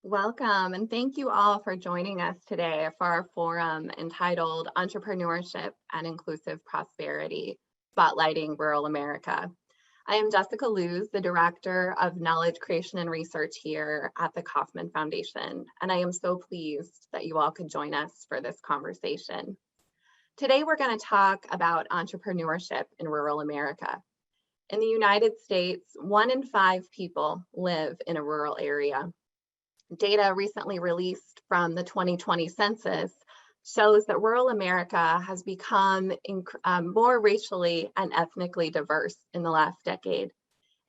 Welcome, and thank you all for joining us today for our forum entitled Entrepreneurship and Inclusive Prosperity, Spotlighting Rural America. I am Jessica Looze, the Director of Knowledge Creation and Research here at the Kauffman Foundation, and I am so pleased that you all could join us for this conversation. Today, we're going to talk about entrepreneurship in rural America. In the United States, 1 in 5 people live in a rural area. Data recently released from the 2020 census shows that rural America has become more racially and ethnically diverse in the last decade.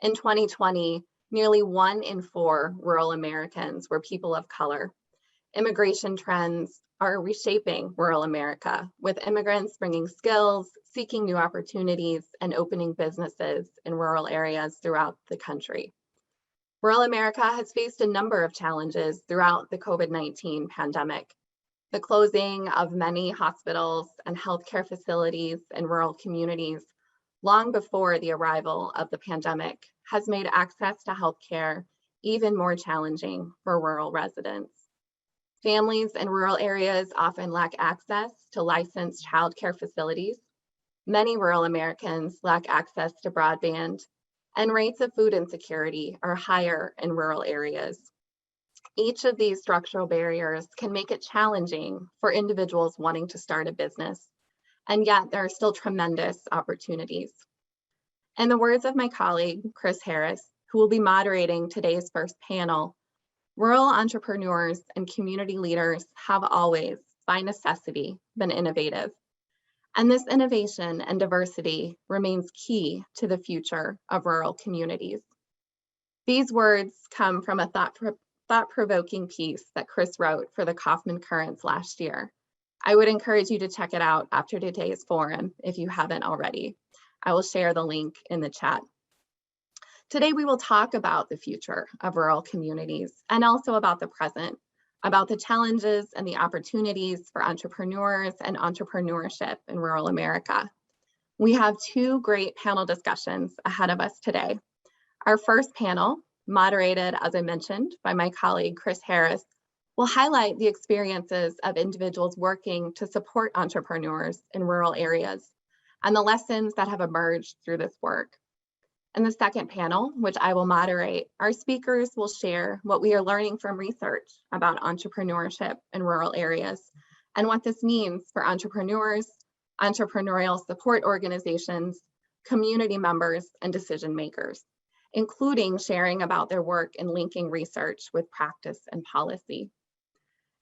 In 2020, nearly 1 in 4 rural Americans were people of color. Immigration trends are reshaping rural America, with immigrants bringing skills, seeking new opportunities, and opening businesses in rural areas throughout the country. Rural America has faced a number of challenges throughout the COVID-19 pandemic. The closing of many hospitals and healthcare facilities in rural communities long before the arrival of the pandemic has made access to healthcare even more challenging for rural residents. Families in rural areas often lack access to licensed childcare facilities. Many rural Americans lack access to broadband, and rates of food insecurity are higher in rural areas. Each of these structural barriers can make it challenging for individuals wanting to start a business, and yet there are still tremendous opportunities. In the words of my colleague, Chris Harris, who will be moderating today's first panel, rural entrepreneurs and community leaders have always, by necessity, been innovative. And this innovation and diversity remains key to the future of rural communities. These words come from a thought-provoking piece that Chris wrote for the Kauffman Currents last year. I would encourage you to check it out after today's forum if you haven't already. I will share the link in the chat. Today, we will talk about the future of rural communities and also about the present, about the challenges and the opportunities for entrepreneurs and entrepreneurship in rural America. We have 2 great panel discussions ahead of us today. Our first panel, moderated, as I mentioned, by my colleague, Chris Harris, will highlight the experiences of individuals working to support entrepreneurs in rural areas and the lessons that have emerged through this work. In the second panel, which I will moderate, our speakers will share what we are learning from research about entrepreneurship in rural areas and what this means for entrepreneurs, entrepreneurial support organizations, community members, and decision makers, including sharing about their work in linking research with practice and policy.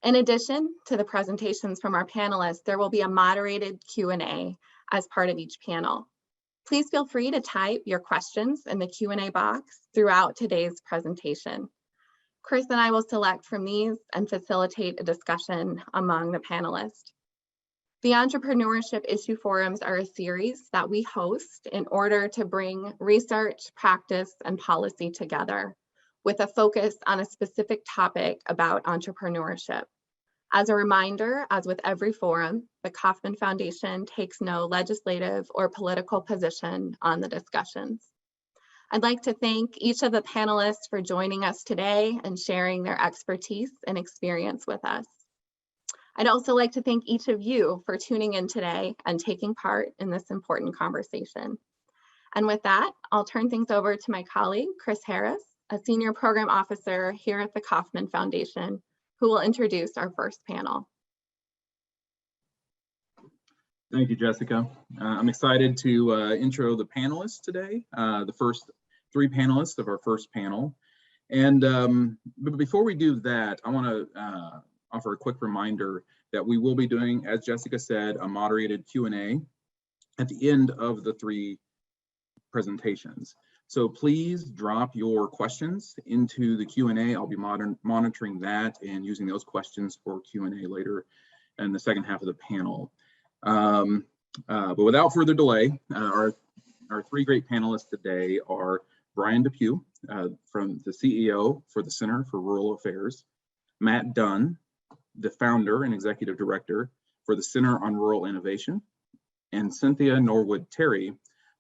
In addition to the presentations from our panelists, there will be a moderated Q&A as part of each panel. Please feel free to type your questions in the Q&A box throughout today's presentation. Chris and I will select from these and facilitate a discussion among the panelists. The Entrepreneurship Issue Forums are a series that we host in order to bring research, practice, and policy together with a focus on a specific topic about entrepreneurship. As a reminder, as with every forum, the Kauffman Foundation takes no legislative or political position on the discussions. I'd like to thank each of the panelists for joining us today and sharing their expertise and experience with us. I'd also like to thank each of you for tuning in today and taking part in this important conversation. And with that, I'll turn things over to my colleague, Chris Harris, a Senior Program Officer here at the Kauffman Foundation, who will introduce our first panel. Thank you, Jessica. I'm excited to intro the panelists today, the first 3 panelists of our first panel. And but before we do that, I want to offer a quick reminder that we will be doing, as Jessica said, a moderated Q&A at the end of the 3 presentations. So please drop your questions into the Q&A. I'll be monitoring that and using those questions for Q&A later in the second half of the panel. But without further delay, our 3 great panelists today are Brian Depew, from the CEO for the Center for Rural Affairs, Matt Dunne, the founder and executive director for the Center on Rural Innovation, and Cynthia Terry,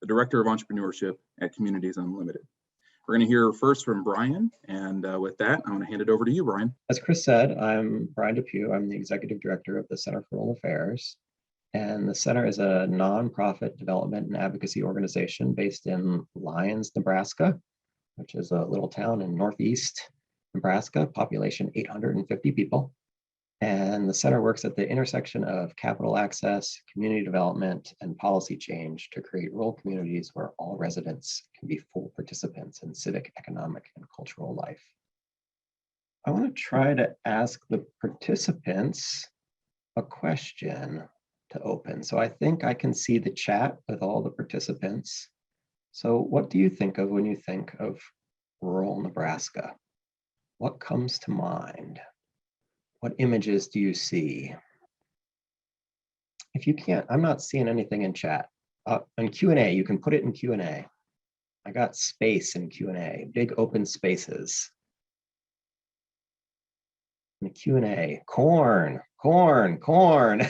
the Director of Entrepreneurship at Communities Unlimited. We're going to hear first from Brian. And with that, I'm going to hand it over to you, Brian. As Chris said, I'm Brian Depew. I'm the Executive Director of the Center for Rural Affairs. And the Center is a nonprofit development and advocacy organization based in Lyons, Nebraska, which is a little town in northeast Nebraska, population 850 people. And the center works at the intersection of capital access, community development, and policy change to create rural communities where all residents can be full participants in civic, economic, and cultural life. I want to try to ask the participants a question to open. So I think I can see the chat with all the participants. So what do you think of when you think of rural Nebraska? What comes to mind? What images do you see? If you can't, I'm not seeing anything in chat. In Q&A, you can put it in Q&A. I got space in Q&A, big open spaces. In the Q&A, corn, corn, corn.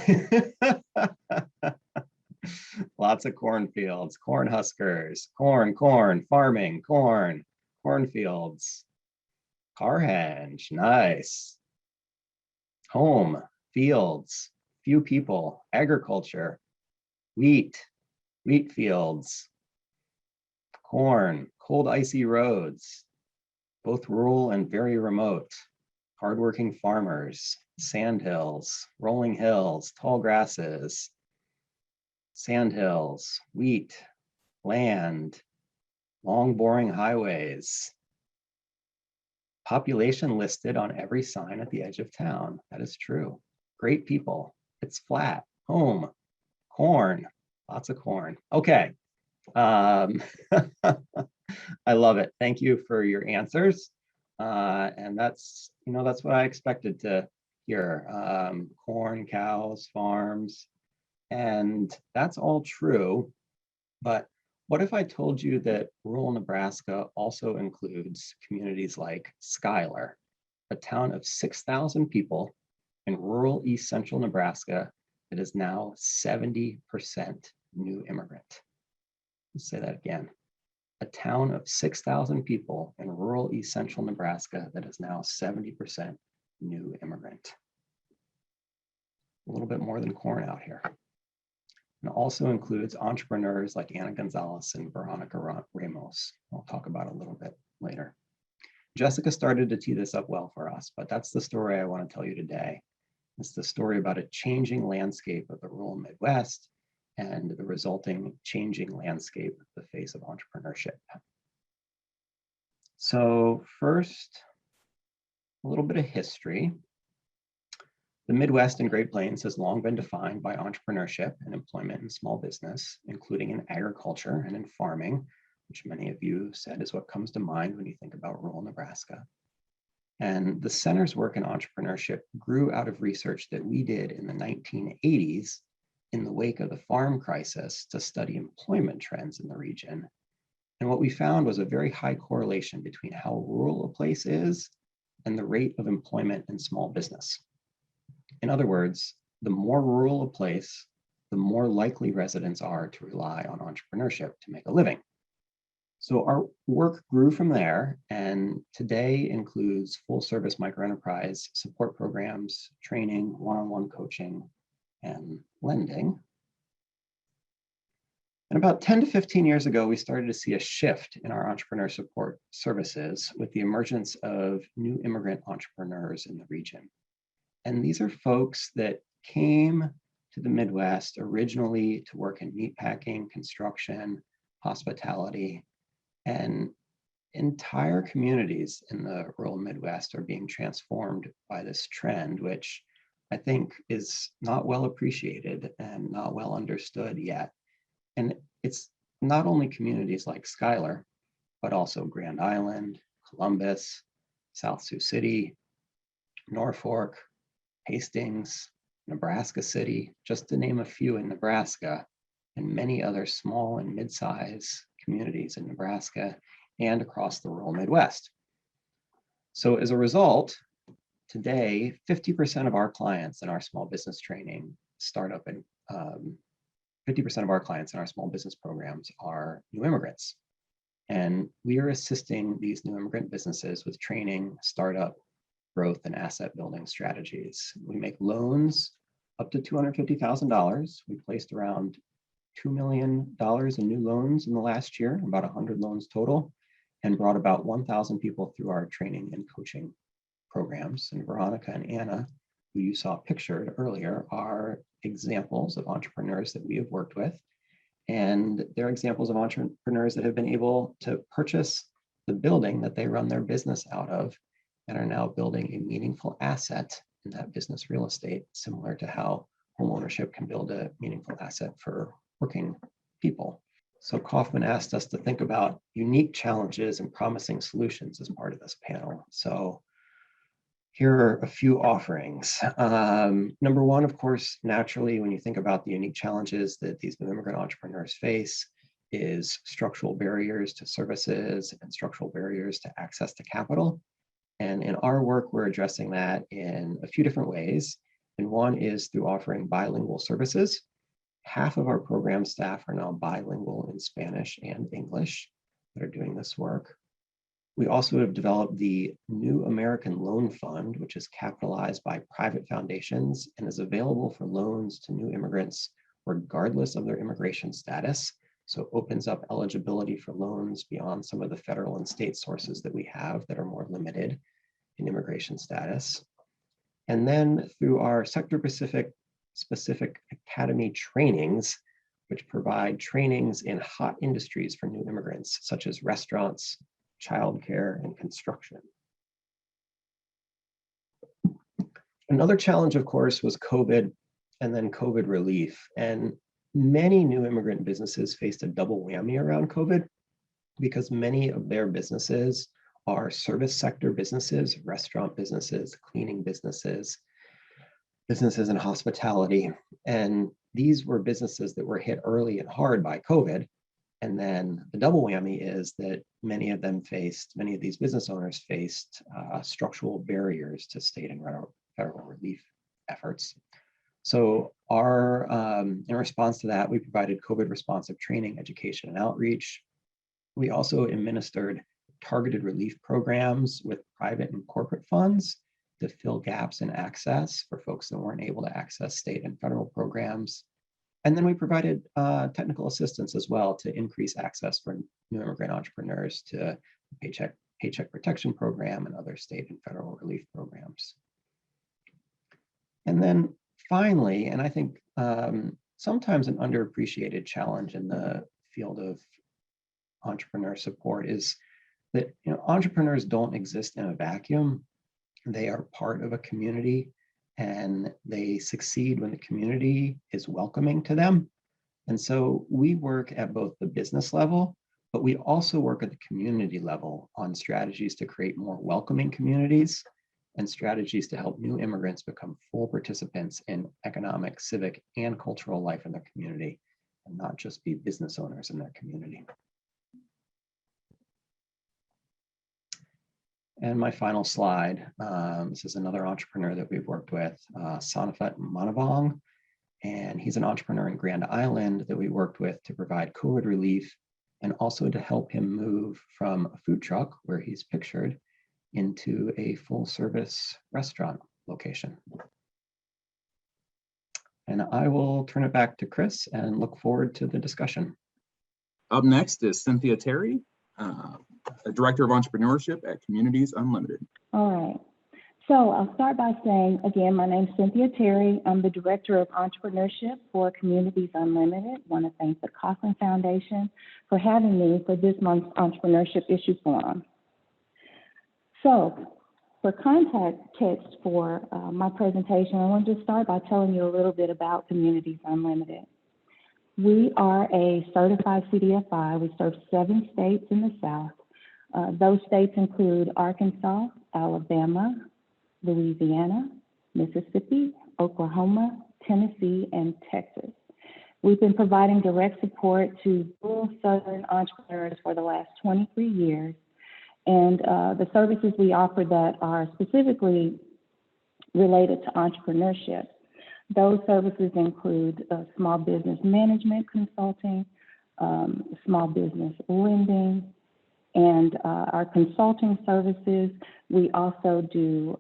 Lots of cornfields, corn huskers, corn, corn, farming, corn, cornfields, car henge, nice. Home, fields, few people, agriculture, wheat, wheat fields, corn, cold icy roads, both rural and very remote, hardworking farmers, sand hills, rolling hills, tall grasses, sand hills, wheat, land, long boring highways, population listed on every sign at the edge of town. That is true. Great people. It's flat. Home. Corn. Lots of corn. Okay. I love it. Thank you for your answers. And that's what I expected to hear. Corn, cows, farms. And that's all true. But what if I told you that rural Nebraska also includes communities like Schuyler, a town of 6,000 people in rural East Central Nebraska that is now 70% new immigrant? Let's say that again. A town of 6,000 people in rural East Central Nebraska that is now 70% new immigrant. A little bit more than corn out here. And also includes entrepreneurs like Anna Gonzalez and Veronica Ramos. I'll talk about a little bit later. Jessica started to tee this up well for us, but that's the story I want to tell you today. It's the story about a changing landscape of the rural Midwest and the resulting changing landscape of the face of entrepreneurship. So first, a little bit of history. The Midwest and Great Plains has long been defined by entrepreneurship and employment in small business, including in agriculture and in farming, which many of you said is what comes to mind when you think about rural Nebraska. And the center's work in entrepreneurship grew out of research that we did in the 1980s in the wake of the farm crisis to study employment trends in the region. And what we found was a very high correlation between how rural a place is and the rate of employment in small business. In other words, the more rural a place, the more likely residents are to rely on entrepreneurship to make a living. So our work grew from there, and today includes full service microenterprise support programs, training, one-on-one coaching, and lending. And about 10 to 15 years ago, we started to see a shift in our entrepreneur support services with the emergence of new immigrant entrepreneurs in the region. And these are folks that came to the Midwest originally to work in meatpacking, construction, hospitality, and entire communities in the rural Midwest are being transformed by this trend, which I think is not well appreciated and not well understood yet. And it's not only communities like Schuyler, but also Grand Island, Columbus, South Sioux City, Norfolk, Hastings, Nebraska City, just to name a few in Nebraska, and many other small and mid-sized communities in Nebraska and across the rural Midwest. So as a result, today, 50% of our clients in our small business training startup and 50% of our clients in our small business programs are new immigrants. And we are assisting these new immigrant businesses with training, startup, growth, and asset building strategies. We make loans up to $250,000. We placed around $2 million in new loans in the last year, about 100 loans total, and brought about 1,000 people through our training and coaching programs. And Veronica and Anna, who you saw pictured earlier, are examples of entrepreneurs that we have worked with. And they're examples of entrepreneurs that have been able to purchase the building that they run their business out of and are now building a meaningful asset in that business real estate, similar to how homeownership can build a meaningful asset for working people. So Kauffman asked us to think about unique challenges and promising solutions as part of this panel. So here are a few offerings. Number one, of course, naturally, when you think about the unique challenges that these new immigrant entrepreneurs face, is structural barriers to services and structural barriers to access to capital. And in our work, we're addressing that in a few different ways. And one is through offering bilingual services. Half of our program staff are now bilingual in Spanish and English that are doing this work. We also have developed the New American Loan Fund, which is capitalized by private foundations and is available for loans to new immigrants regardless of their immigration status. So it opens up eligibility for loans beyond some of the federal and state sources that we have that are more limited in immigration status. And then through our sector-specific academy trainings, which provide trainings in hot industries for new immigrants, such as restaurants, childcare, and construction. Another challenge, of course, was COVID and then COVID relief. And many new immigrant businesses faced a double whammy around COVID because many of their businesses are service sector businesses, restaurant businesses, cleaning businesses, businesses in hospitality. And these were businesses that were hit early and hard by COVID. And then the double whammy is that many of these business owners faced structural barriers to state and federal relief efforts. So in response to that, we provided COVID responsive training, education, and outreach. We also administered targeted relief programs with private and corporate funds to fill gaps in access for folks that weren't able to access state and federal programs. And then we provided technical assistance as well to increase access for new immigrant entrepreneurs to the Paycheck Protection Program and other state and federal relief programs. And then finally, and I think sometimes an underappreciated challenge in the field of entrepreneur support is that entrepreneurs don't exist in a vacuum. They are part of a community, and they succeed when the community is welcoming to them. And so we work at both the business level, but we also work at the community level on strategies to create more welcoming communities and strategies to help new immigrants become full participants in economic, civic, and cultural life in their community, and not just be business owners in their community. And my final slide, this is another entrepreneur that we've worked with, Sonifat Manavong, and he's an entrepreneur in Grand Island that we worked with to provide COVID relief and also to help him move from a food truck, where he's pictured, into a full service restaurant location. And I will turn it back to Chris and look forward to the discussion. Up next is Cynthia Terry, Director of Entrepreneurship at Communities Unlimited. All right. So I'll start by saying, again, my name is Cynthia Terry. I'm the Director of Entrepreneurship for Communities Unlimited. I want to thank the Kauffman Foundation for having me for this month's Entrepreneurship Issue Forum. So for context for my presentation, I want to start by telling you a little bit about Communities Unlimited. We are a certified CDFI. We serve 7 states in the South. Those states include Arkansas, Alabama, Louisiana, Mississippi, Oklahoma, Tennessee, and Texas. We've been providing direct support to rural Southern entrepreneurs for the last 23 years. And the services we offer that are specifically related to entrepreneurship. Those services include small business management consulting, small business lending, and our consulting services. We also do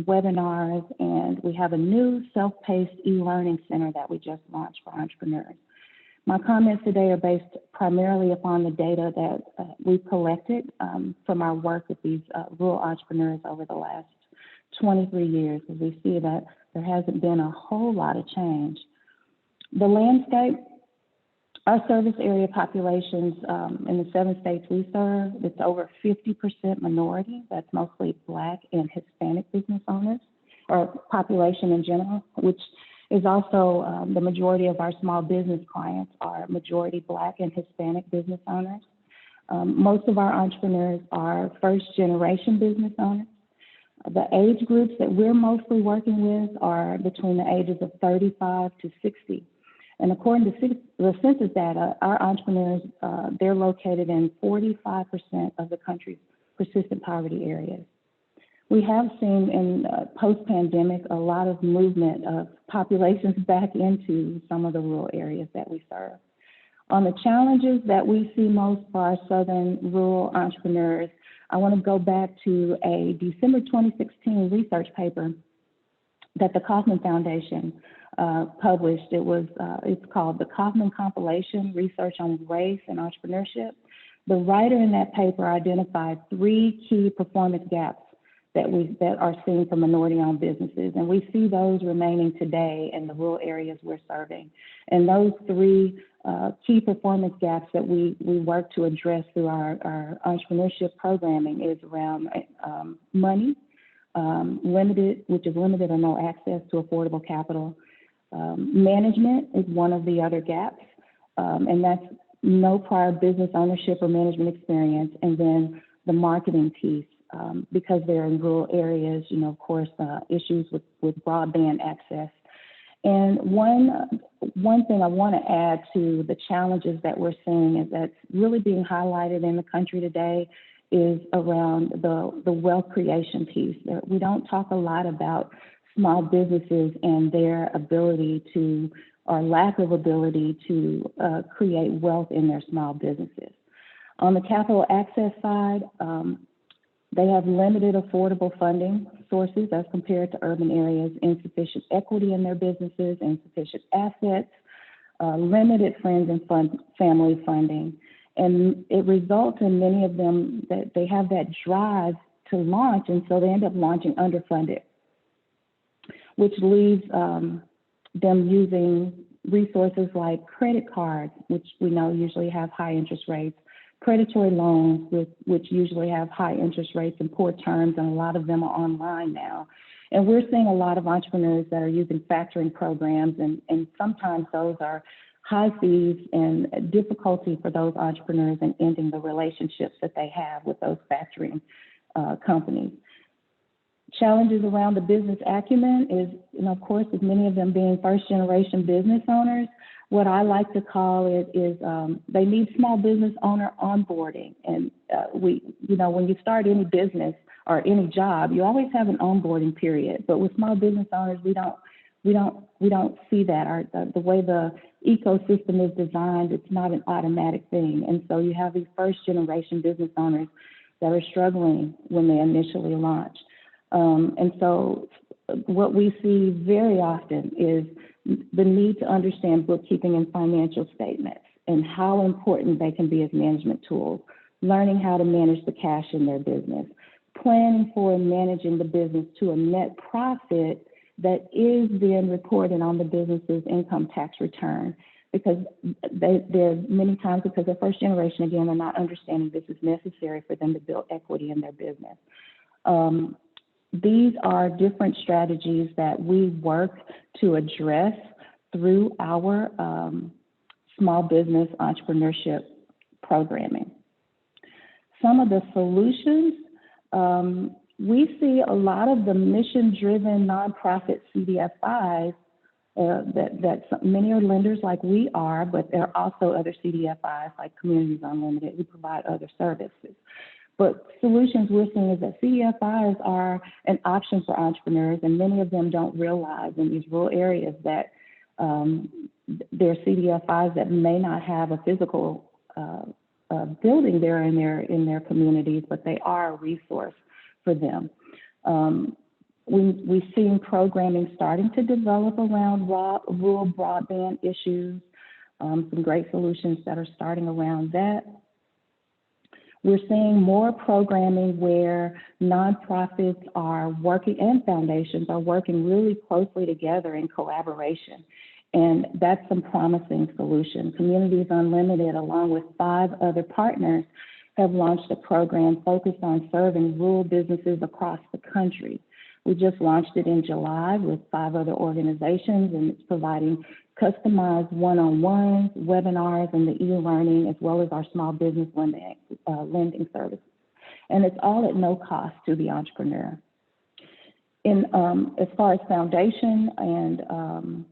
webinars, and we have a new self-paced e-learning center that we just launched for entrepreneurs. My comments today are based primarily upon the data that we've collected from our work with these rural entrepreneurs over the last 23 years, as we see that there hasn't been a whole lot of change. The landscape, our service area populations in the 7 states we serve, it's over 50% minority. That's mostly Black and Hispanic business owners, or population in general, which is also the majority of our small business clients are majority Black and Hispanic business owners. Most of our entrepreneurs are first-generation business owners. The age groups that we're mostly working with are between the ages of 35 to 60. And according to the census data, our entrepreneurs, they're located in 45% of the country's persistent poverty areas. We have seen in post-pandemic a lot of movement of populations back into some of the rural areas that we serve. On the challenges that we see most for our southern rural entrepreneurs, I want to go back to a December 2016 research paper that the Kauffman Foundation published. It's called the Kauffman Compilation, Research on Race and Entrepreneurship. The writer in that paper identified 3 key performance gaps that are seen for minority-owned businesses, and we see those remaining today in the rural areas we're serving. And those 3 key performance gaps that we work to address through our entrepreneurship programming is around money, limited or no access to affordable capital. Management is one of the other gaps, and that's no prior business ownership or management experience. And then the marketing piece, because they're in rural areas, of course, issues with broadband access. And one thing I want to add to the challenges that we're seeing is that's really being highlighted in the country today is around the wealth creation piece. We don't talk a lot about small businesses and their ability to, or lack of ability to create wealth in their small businesses. On the capital access side, they have limited affordable funding sources as compared to urban areas, insufficient equity in their businesses, insufficient assets, limited friends and family funding. And it results in many of them that they have that drive to launch, and so they end up launching underfunded, which leaves them using resources like credit cards, which we know usually have high interest rates, predatory loans, which usually have high interest rates and poor terms, and a lot of them are online now. And we're seeing a lot of entrepreneurs that are using factoring programs, and sometimes those are high fees and difficulty for those entrepreneurs in ending the relationships that they have with those factoring companies. Challenges around the business acumen is, of course, with many of them being first-generation business owners, what I like to call it is they need small business owner onboarding. And when you start any business or any job, you always have an onboarding period. But with small business owners, we don't see that. The way the ecosystem is designed, it's not an automatic thing. And so you have these first-generation business owners that are struggling when they initially launch. And so what we see very often is the need to understand bookkeeping and financial statements and how important they can be as management tools, learning how to manage the cash in their business, planning for and managing the business to a net profit that is then reported on the business's income tax return. Because they're many times, because they're first generation, again, they're not understanding this is necessary for them to build equity in their business. These are different strategies that we work to address through our small business entrepreneurship programming. Some of the solutions, we see a lot of the mission-driven nonprofit CDFIs that many are lenders like we are, but there are also other CDFIs like Communities Unlimited who provide other services. But solutions we're seeing is that CDFIs are an option for entrepreneurs, and many of them don't realize in these rural areas that there are CDFIs that may not have a physical building there in their communities, but they are a resource for them. We've seen programming starting to develop around rural broadband issues, some great solutions that are starting around that. We're seeing more programming where nonprofits are working and foundations are working really closely together in collaboration. And that's some promising solutions. Communities Unlimited, along with 5 other partners, have launched a program focused on serving rural businesses across the country. We just launched it in July with 5 other organizations, and it's providing customized one-on-ones, webinars, and the e-learning, as well as our small business lending services. And it's all at no cost to the entrepreneur. As far as foundation and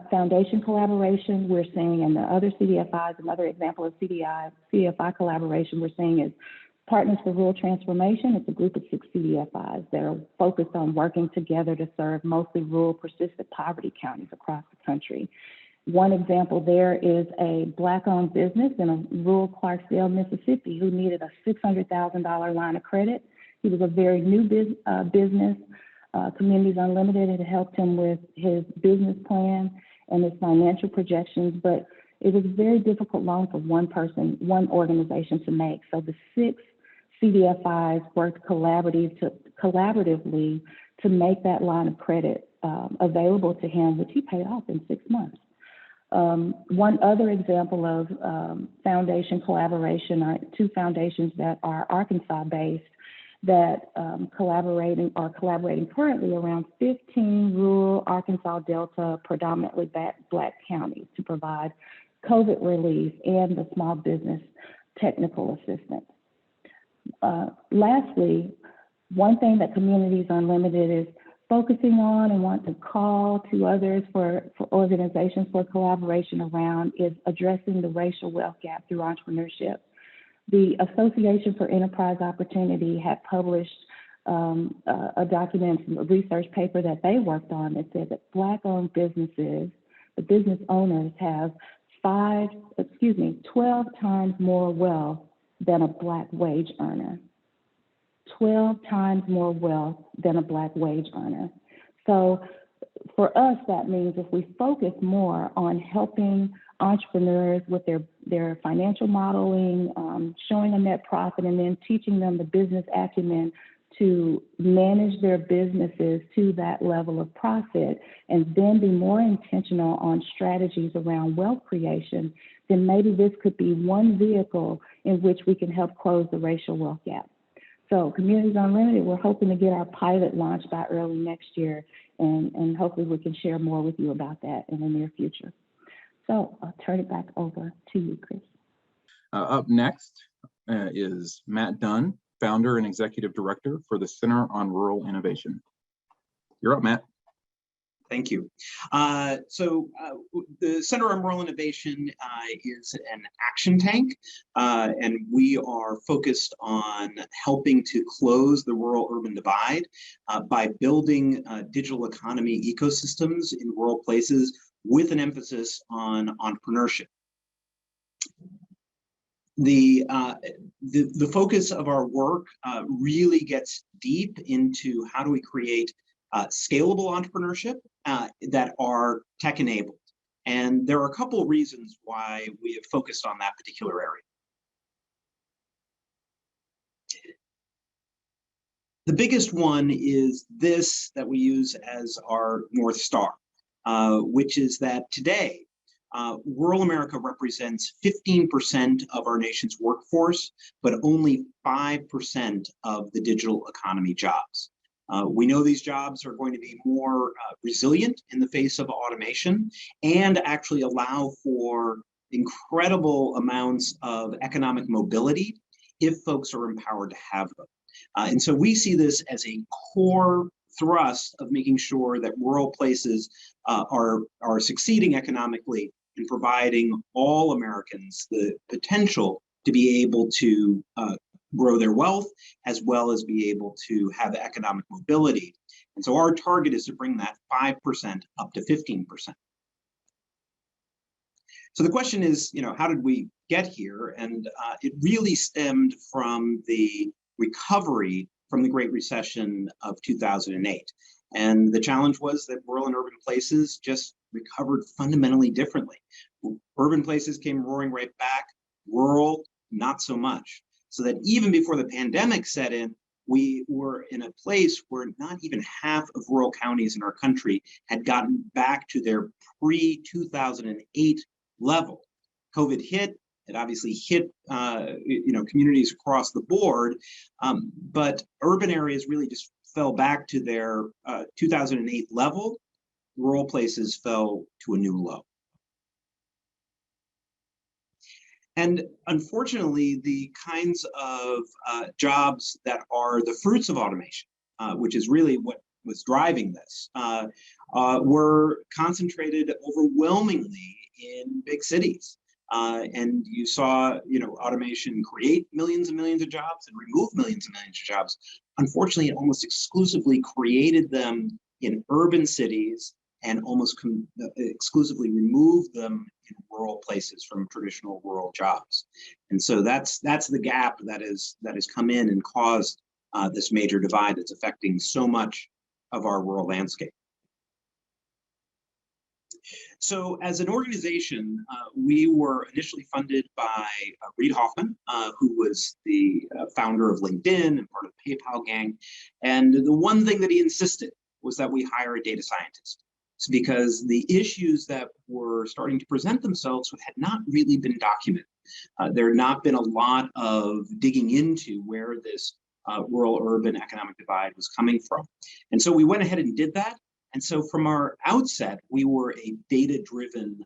foundation collaboration, we're seeing in the other CDFIs, another example of CDFI collaboration we're seeing is Partners for Rural Transformation. It's a group of 6 CDFIs that are focused on working together to serve mostly rural persistent poverty counties across the country. One example there is a Black-owned business in a rural Clarksdale, Mississippi, who needed a $600,000 line of credit. He was a very new business. Communities Unlimited had helped him with his business plan and his financial projections, but it was a very difficult loan for one organization to make. So the 6 CDFIs worked collaboratively to make that line of credit available to him, which he paid off in 6 months. One other example of foundation collaboration are 2 foundations that are Arkansas-based that are collaborating currently around 15 rural Arkansas Delta, predominantly Black counties to provide COVID relief and the small business technical assistance. Lastly, one thing that Communities Unlimited is focusing on and want to call to others for organizations for collaboration around is addressing the racial wealth gap through entrepreneurship. The Association for Enterprise Opportunity had published a document, a research paper that they worked on that said that Black-owned businesses, the business owners have 12 times more wealth than a Black wage earner. 12 times more wealth than a Black wage earner. So for us, that means if we focus more on helping entrepreneurs with their financial modeling, showing them net profit, and then teaching them the business acumen to manage their businesses to that level of profit, and then be more intentional on strategies around wealth creation, then maybe this could be one vehicle in which we can help close the racial wealth gap. So Communities Unlimited, we're hoping to get our pilot launched by early next year, and hopefully we can share more with you about that in the near future. So I'll turn it back over to you, Chris. Up next is Matt Dunne, founder and executive director for the Center on Rural Innovation. You're up, Matt. Thank you. The Center on Rural Innovation is an action tank, and we are focused on helping to close the rural-urban divide by building digital economy ecosystems in rural places with an emphasis on entrepreneurship. The focus of our work really gets deep into how do we create scalable entrepreneurship that are tech-enabled. And there are a couple of reasons why we have focused on that particular area. The biggest one is this that we use as our North Star, which is that today, rural America represents 15% of our nation's workforce, but only 5% of the digital economy jobs. We know these jobs are going to be more resilient in the face of automation and actually allow for incredible amounts of economic mobility if folks are empowered to have them. And so we see this as a core thrust of making sure that rural places are succeeding economically and providing all Americans the potential to be able to grow their wealth, as well as be able to have economic mobility. And so our target is to bring that 5% up to 15%. So the question is, how did we get here. And it really stemmed from the recovery from the Great Recession of 2008. And the challenge was that rural and urban places just recovered fundamentally differently. Urban places came roaring right back, rural, not so much. So that even before the pandemic set in, we were in a place where not even half of rural counties in our country had gotten back to their pre-2008 level. COVID hit. It obviously hit communities across the board, but urban areas really just fell back to their 2008 level. Rural places fell to a new low. And unfortunately, the kinds of jobs that are the fruits of automation, which is really what was driving this, were concentrated overwhelmingly in big cities. And you saw, automation create millions and millions of jobs and remove millions and millions of jobs. Unfortunately, it almost exclusively created them in urban cities and almost exclusively removed them in rural places from traditional rural jobs. And so that's the gap that has come in and caused this major divide that's affecting so much of our rural landscape. So as an organization, we were initially funded by Reid Hoffman, who was the founder of LinkedIn and part of the PayPal gang. And the one thing that he insisted was that we hire a data scientist. It's because the issues that were starting to present themselves had not really been documented. There had not been a lot of digging into where this rural-urban economic divide was coming from. And so we went ahead and did that. And so from our outset, we were a data-driven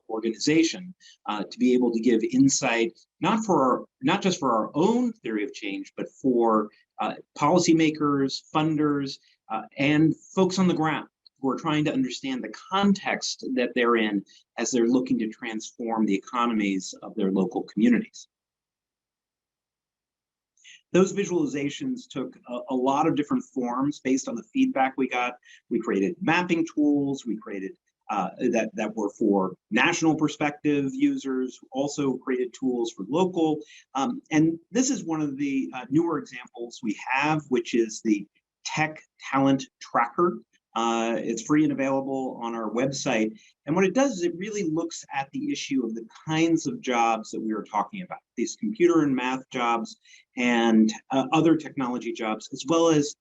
organization to be able to give insight, not just for our own theory of change, but for policymakers, funders, and folks on the ground who are trying to understand the context that they're in as they're looking to transform the economies of their local communities. Those visualizations took a lot of different forms based on the feedback we got. We created mapping tools. We created that were for national perspective users, also created tools for local. And this is one of the newer examples we have, which is the Tech Talent Tracker. It's free and available on our website. And what it does is it really looks at the issue of the kinds of jobs that we were talking about, these computer and math jobs and other technology jobs, as well as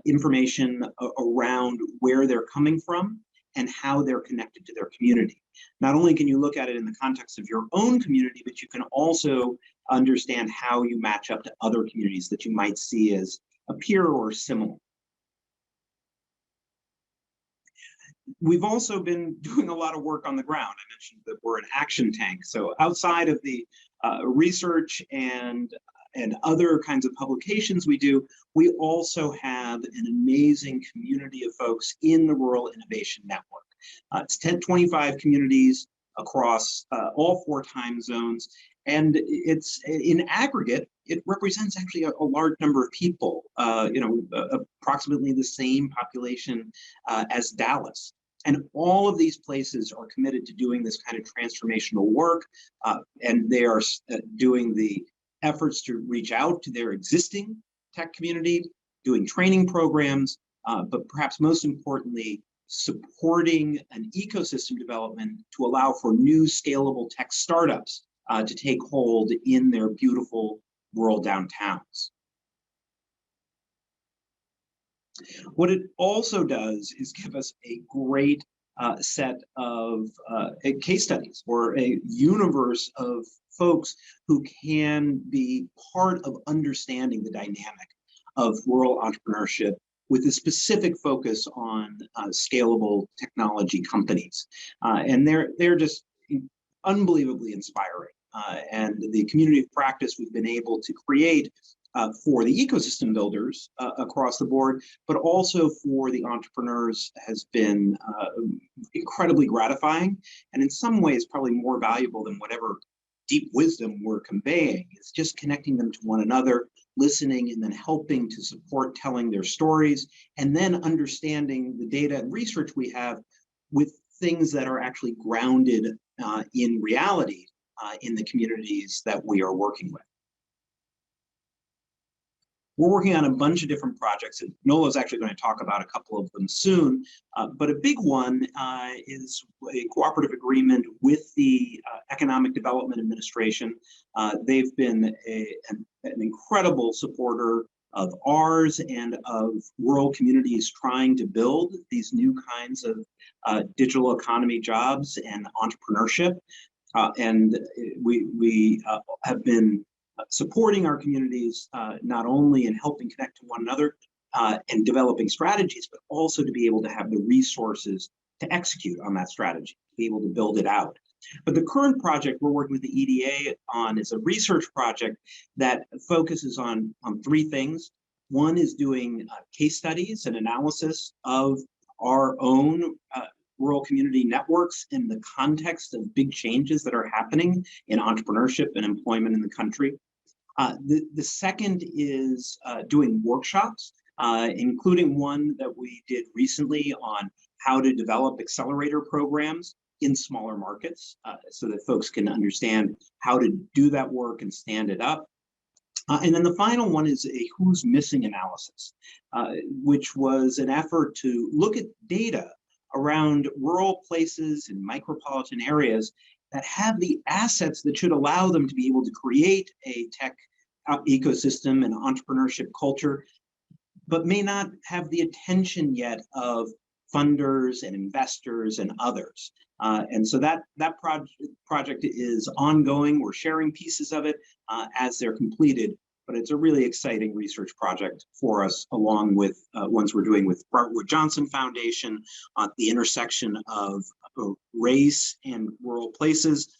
information around where they're coming from and how they're connected to their community. Not only can you look at it in the context of your own community, but you can also understand how you match up to other communities that you might see as a peer or similar. We've also been doing a lot of work on the ground. I mentioned that we're an action tank. So outside of the research and other kinds of publications we do, we also have an amazing community of folks in the Rural Innovation Network. It's 25 communities across all 4 time zones. And it's in aggregate, it represents actually a large number of people, approximately the same population as Dallas. And all of these places are committed to doing this kind of transformational work, and they are doing the efforts to reach out to their existing tech community, doing training programs, but perhaps most importantly, supporting an ecosystem development to allow for new scalable tech startups to take hold in their beautiful rural downtowns. What it also does is give us a great set of case studies or a universe of folks who can be part of understanding the dynamic of rural entrepreneurship with a specific focus on scalable technology companies. And they're just unbelievably inspiring. And the community of practice we've been able to create for the ecosystem builders across the board, but also for the entrepreneurs has been incredibly gratifying, and in some ways probably more valuable than whatever deep wisdom we're conveying. It's just connecting them to one another, listening, and then helping to support telling their stories, and then understanding the data and research we have with things that are actually grounded in reality in the communities that we are working with. We're working on a bunch of different projects, and Nola is actually going to talk about a couple of them soon. But a big one is a cooperative agreement with the Economic Development Administration. They've been an incredible supporter of ours and of rural communities trying to build these new kinds of digital economy jobs and entrepreneurship. And we have been supporting our communities, not only in helping connect to one another and developing strategies, but also to be able to have the resources to execute on that strategy, to be able to build it out. But the current project we're working with the EDA on is a research project that focuses on three things. One is doing case studies and analysis of our own rural community networks in the context of big changes that are happening in entrepreneurship and employment in the country. The second is doing workshops, including one that we did recently on how to develop accelerator programs in smaller markets so that folks can understand how to do that work and stand it up. And then the final one is a who's missing analysis, which was an effort to look at data around rural places and micropolitan areas that have the assets that should allow them to be able to create a tech ecosystem and entrepreneurship culture, but may not have the attention yet of funders and investors and others. And so that project is ongoing. We're sharing pieces of it as they're completed, but it's a really exciting research project for us, along with ones we're doing with Bartwood Johnson Foundation at the intersection of race and rural places,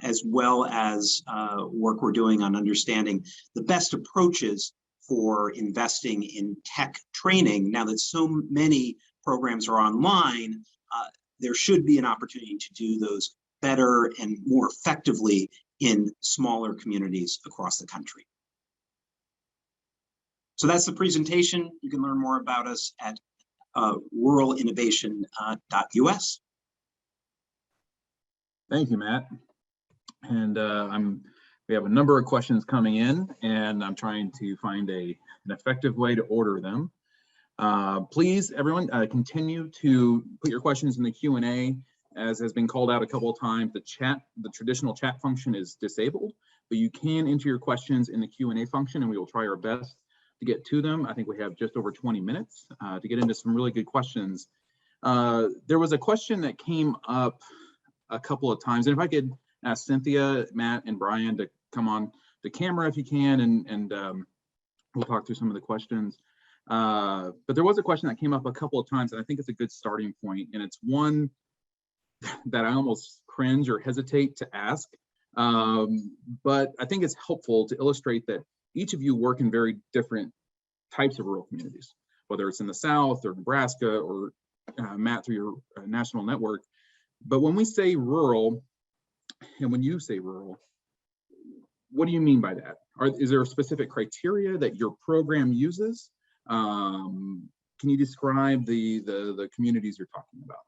as well as work we're doing on understanding the best approaches for investing in tech training. Now that so many programs are online, there should be an opportunity to do those better and more effectively in smaller communities across the country. So that's the presentation. You can learn more about us at ruralinnovation.us. Thank you, Matt. And we have a number of questions coming in, and I'm trying to find an effective way to order them. Please, everyone, continue to put your questions in the Q&A. As has been called out a couple of times, the traditional chat function is disabled, but you can enter your questions in the Q&A function, and we will try our best to get to them. I think we have just over 20 minutes to get into some really good questions. There was a question that came up a couple of times, and if I could ask Cynthia, Matt, and Brian to come on the camera if you can, and we'll talk through some of the questions. But there was a question that came up a couple of times, and I think it's a good starting point, and it's one that I almost cringe or hesitate to ask, but I think it's helpful to illustrate that each of you work in very different types of rural communities, whether it's in the South or Nebraska or Matt through your national network. But when we say rural, and when you say rural, what do you mean by that? Is there a specific criteria that your program uses? Can you describe the communities you're talking about,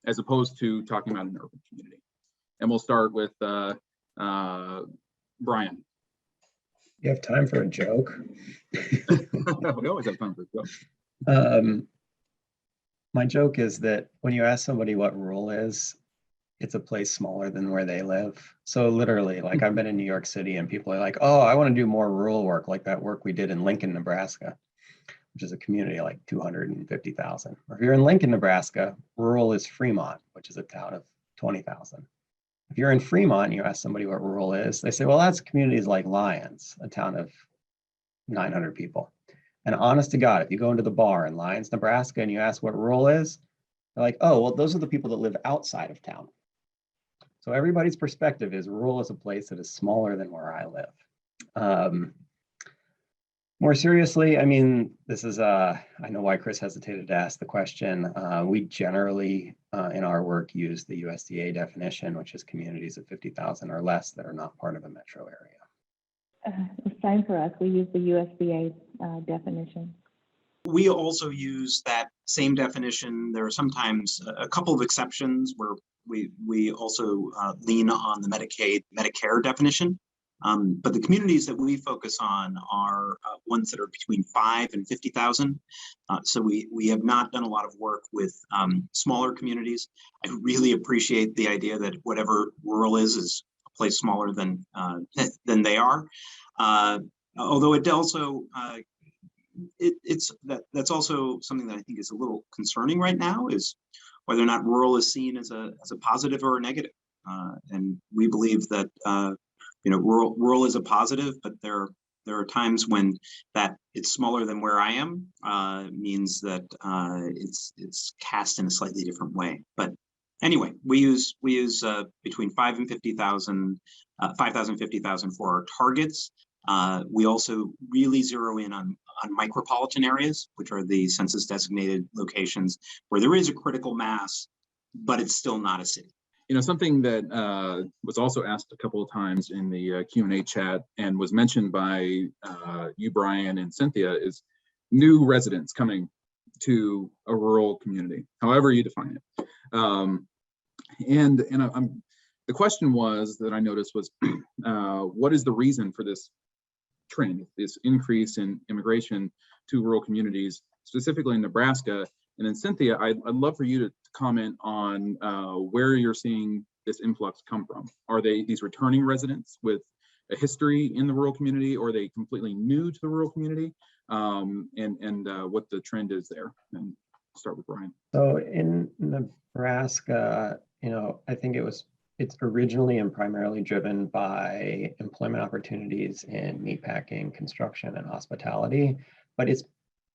as opposed to talking about an urban community? And we'll start with Brian. You have time for a joke? We always have time for a joke. My joke is that when you ask somebody what rural is, it's a place smaller than where they live. So literally, like I've been in New York City and people are like, oh, I want to do more rural work, like that work we did in Lincoln, Nebraska, which is a community like 250,000. Or if you're in Lincoln, Nebraska, rural is Fremont, which is a town of 20,000. If you're in Fremont and you ask somebody what rural is, they say, well, that's communities like Lyons, a town of 900 people. And honest to God, if you go into the bar in Lyons, Nebraska, and you ask what rural is, they're like, oh, well, those are the people that live outside of town. So everybody's perspective is rural is a place that is smaller than where I live. More seriously, I mean, this is, I know why Chris hesitated to ask the question. We generally, in our work, use the USDA definition, which is communities of 50,000 or less that are not part of a metro area. Same for us. We use the USDA definition. We also use that same definition. There are sometimes a couple of exceptions where we also lean on the Medicaid, Medicare definition. But the communities that we focus on are ones that are between 5 and 50,000. So we have not done a lot of work with smaller communities. I really appreciate the idea that whatever rural is a place smaller than they are. Although it also that's also something that I think is a little concerning right now, is whether or not rural is seen as a positive or a negative. And we believe that rural is a positive, but there are times when that it's smaller than where I am means that it's cast in a slightly different way. But anyway, we use between 5 and 50,000, 5,000, 50,000 for our targets. We also really zero in on micropolitan areas, which are the census designated locations where there is a critical mass, but it's still not a city. Something that was also asked a couple of times in the Q&A chat and was mentioned by you, Brian, and Cynthia, is new residents coming to a rural community, however you define it. The question was that I noticed was, what is the reason for this trend, this increase in immigration to rural communities, specifically in Nebraska? And then Cynthia, I'd love for you to comment on where you're seeing this influx come from. Are they these returning residents with a history in the rural community, or are they completely new to the rural community? And what the trend is there. And start with Brian. So in Nebraska, I think it's originally and primarily driven by employment opportunities in meatpacking, construction, and hospitality, but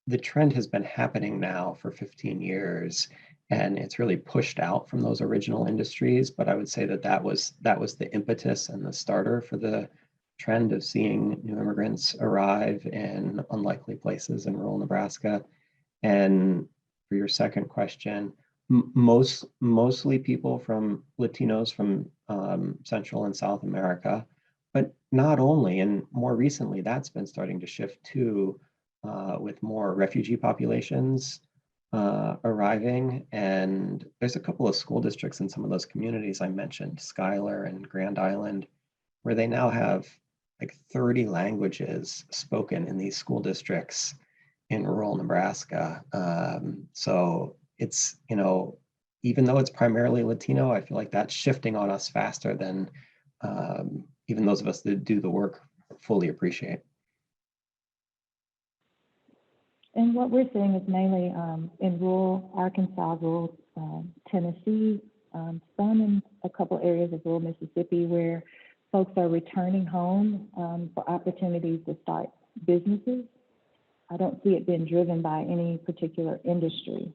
the trend has been happening now for 15 years, and it's really pushed out from those original industries. But I would say that was the impetus and the starter for the trend of seeing new immigrants arrive in unlikely places in rural Nebraska. And for your second question, mostly people from Latinos from Central and South America, but not only, and more recently, that's been starting to shift too, with more refugee populations arriving. And there's a couple of school districts in some of those communities I mentioned, Schuyler and Grand Island, where they now have like 30 languages spoken in these school districts in rural Nebraska. So it's, even though it's primarily Latino, I feel like that's shifting on us faster than even those of us that do the work fully appreciate. And what we're seeing is mainly in rural Arkansas, rural Tennessee, some in a couple areas of rural Mississippi, where folks are returning home for opportunities to start businesses. I don't see it being driven by any particular industry,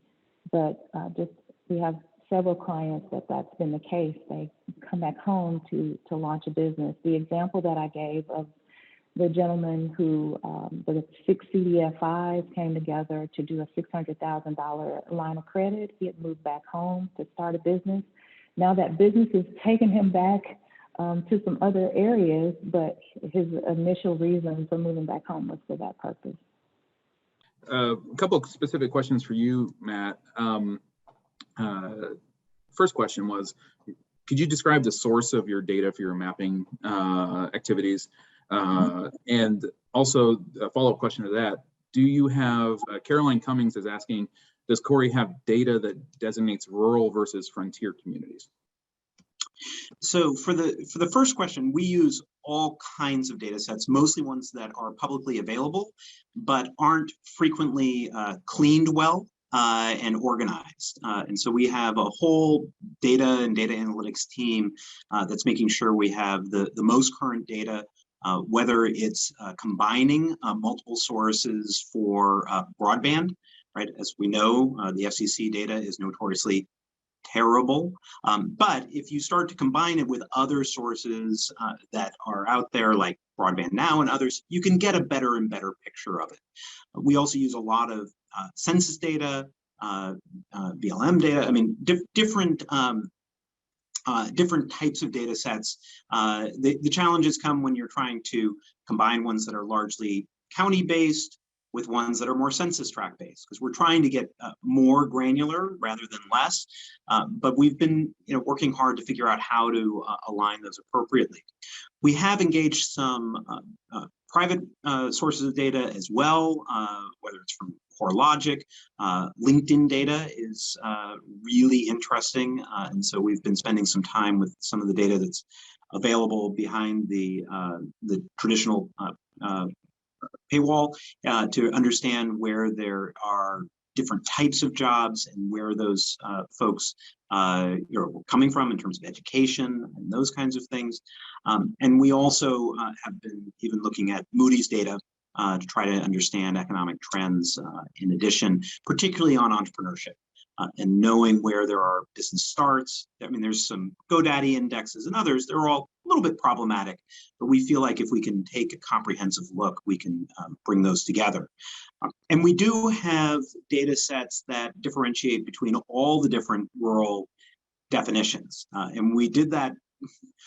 but we have several clients that's been the case. They come back home to launch a business. The example that I gave of the gentleman who, the 6 CDFIs came together to do a $600,000 line of credit. He had moved back home to start a business. Now that business has taken him back to some other areas, but his initial reason for moving back home was for that purpose. A couple of specific questions for you, Matt. First question was, could you describe the source of your data for your mapping activities? And also a follow-up question to that, do you have, Caroline Cummings is asking, does Corey have data that designates rural versus frontier communities? So for the first question, we use all kinds of data sets, mostly ones that are publicly available, but aren't frequently cleaned well and organized. And so we have a whole data and data analytics team that's making sure we have the most current data, whether it's combining multiple sources for broadband, right? As we know, the FCC data is notoriously terrible. But if you start to combine it with other sources that are out there, like Broadband Now and others, you can get a better and better picture of it. We also use a lot of census data, BLM data. I mean, different types of data sets. The challenges come when you're trying to combine ones that are largely county-based with ones that are more census tract based, because we're trying to get more granular rather than less. But we've been working hard to figure out how to align those appropriately. We have engaged some private sources of data as well, whether it's from CoreLogic. LinkedIn data is really interesting. And so we've been spending some time with some of the data that's available behind the traditional paywall to understand where there are different types of jobs and where those folks are coming from in terms of education and those kinds of things. And we also have been even looking at Moody's data to try to understand economic trends in addition, particularly on entrepreneurship. And knowing where there are business starts. I mean, there's some GoDaddy indexes and others. They're all a little bit problematic, but we feel like if we can take a comprehensive look, we can bring those together. And we do have data sets that differentiate between all the different rural definitions. And we did that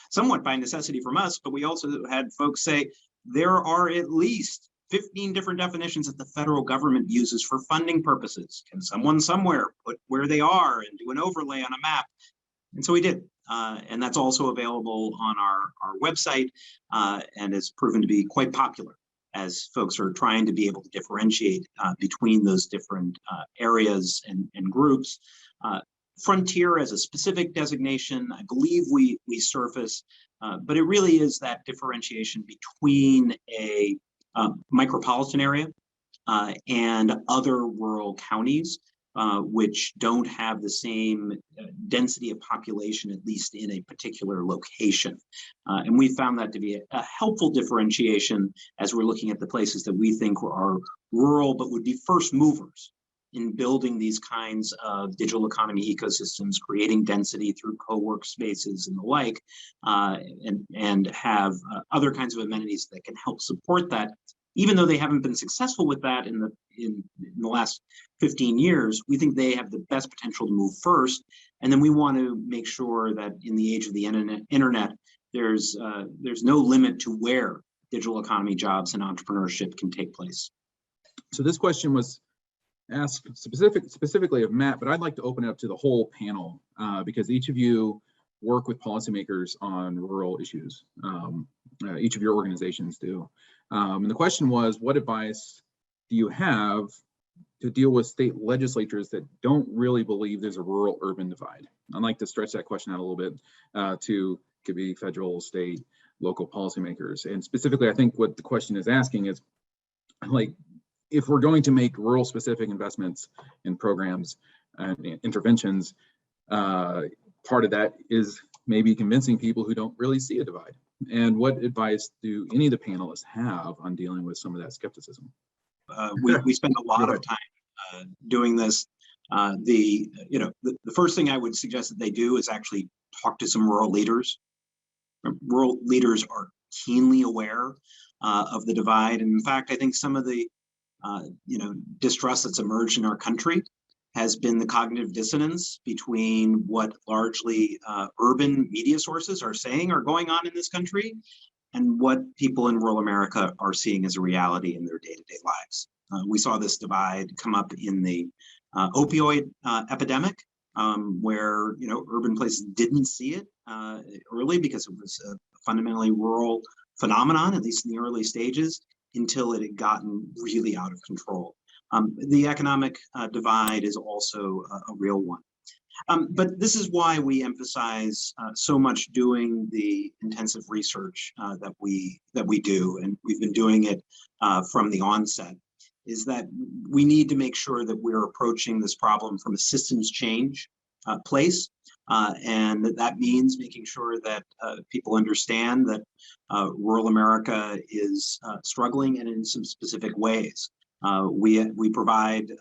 somewhat by necessity from us, but we also had folks say there are at least 15 different definitions that the federal government uses for funding purposes. Can someone somewhere put where they are and do an overlay on a map? And so we did. And that's also available on our website and has proven to be quite popular as folks are trying to be able to differentiate between those different areas and groups. Frontier as a specific designation, I believe we surface, but it really is that differentiation between a micropolitan area and other rural counties, which don't have the same density of population, at least in a particular location. And we found that to be a helpful differentiation as we're looking at the places that we think are rural, but would be first movers in building these kinds of digital economy ecosystems, creating density through co-work spaces and the like, and have other kinds of amenities that can help support that. Even though they haven't been successful with that in the last 15 years, we think they have the best potential to move first. And then we want to make sure that in the age of the internet, there's no limit to where digital economy jobs and entrepreneurship can take place. So this question was asked specifically of Matt, but I'd like to open it up to the whole panel because each of you work with policymakers on rural issues. Each of your organizations do. And the question was, what advice do you have to deal with state legislatures that don't really believe there's a rural-urban divide? I'd like to stretch that question out a little bit to could be federal, state, local policymakers. And specifically, I think what the question is asking is, like, if we're going to make rural-specific investments in programs and interventions, part of that is maybe convincing people who don't really see a divide. And what advice do any of the panelists have on dealing with some of that skepticism? We spend a lot of time doing this. The first thing I would suggest that they do is actually talk to some rural leaders. Rural leaders are keenly aware of the divide. And in fact, I think some of the distrust that's emerged in our country has been the cognitive dissonance between what largely urban media sources are saying are going on in this country and what people in rural America are seeing as a reality in their day-to-day lives. We saw this divide come up in the opioid epidemic, where urban places didn't see it early because it was a fundamentally rural phenomenon, at least in the early stages, until it had gotten really out of control. The economic divide is also a real one. But this is why we emphasize so much doing the intensive research that we do, and we've been doing it from the onset, is that we need to make sure that we're approaching this problem from a systems change place. And that means making sure that people understand that rural America is struggling and in some specific ways. We provide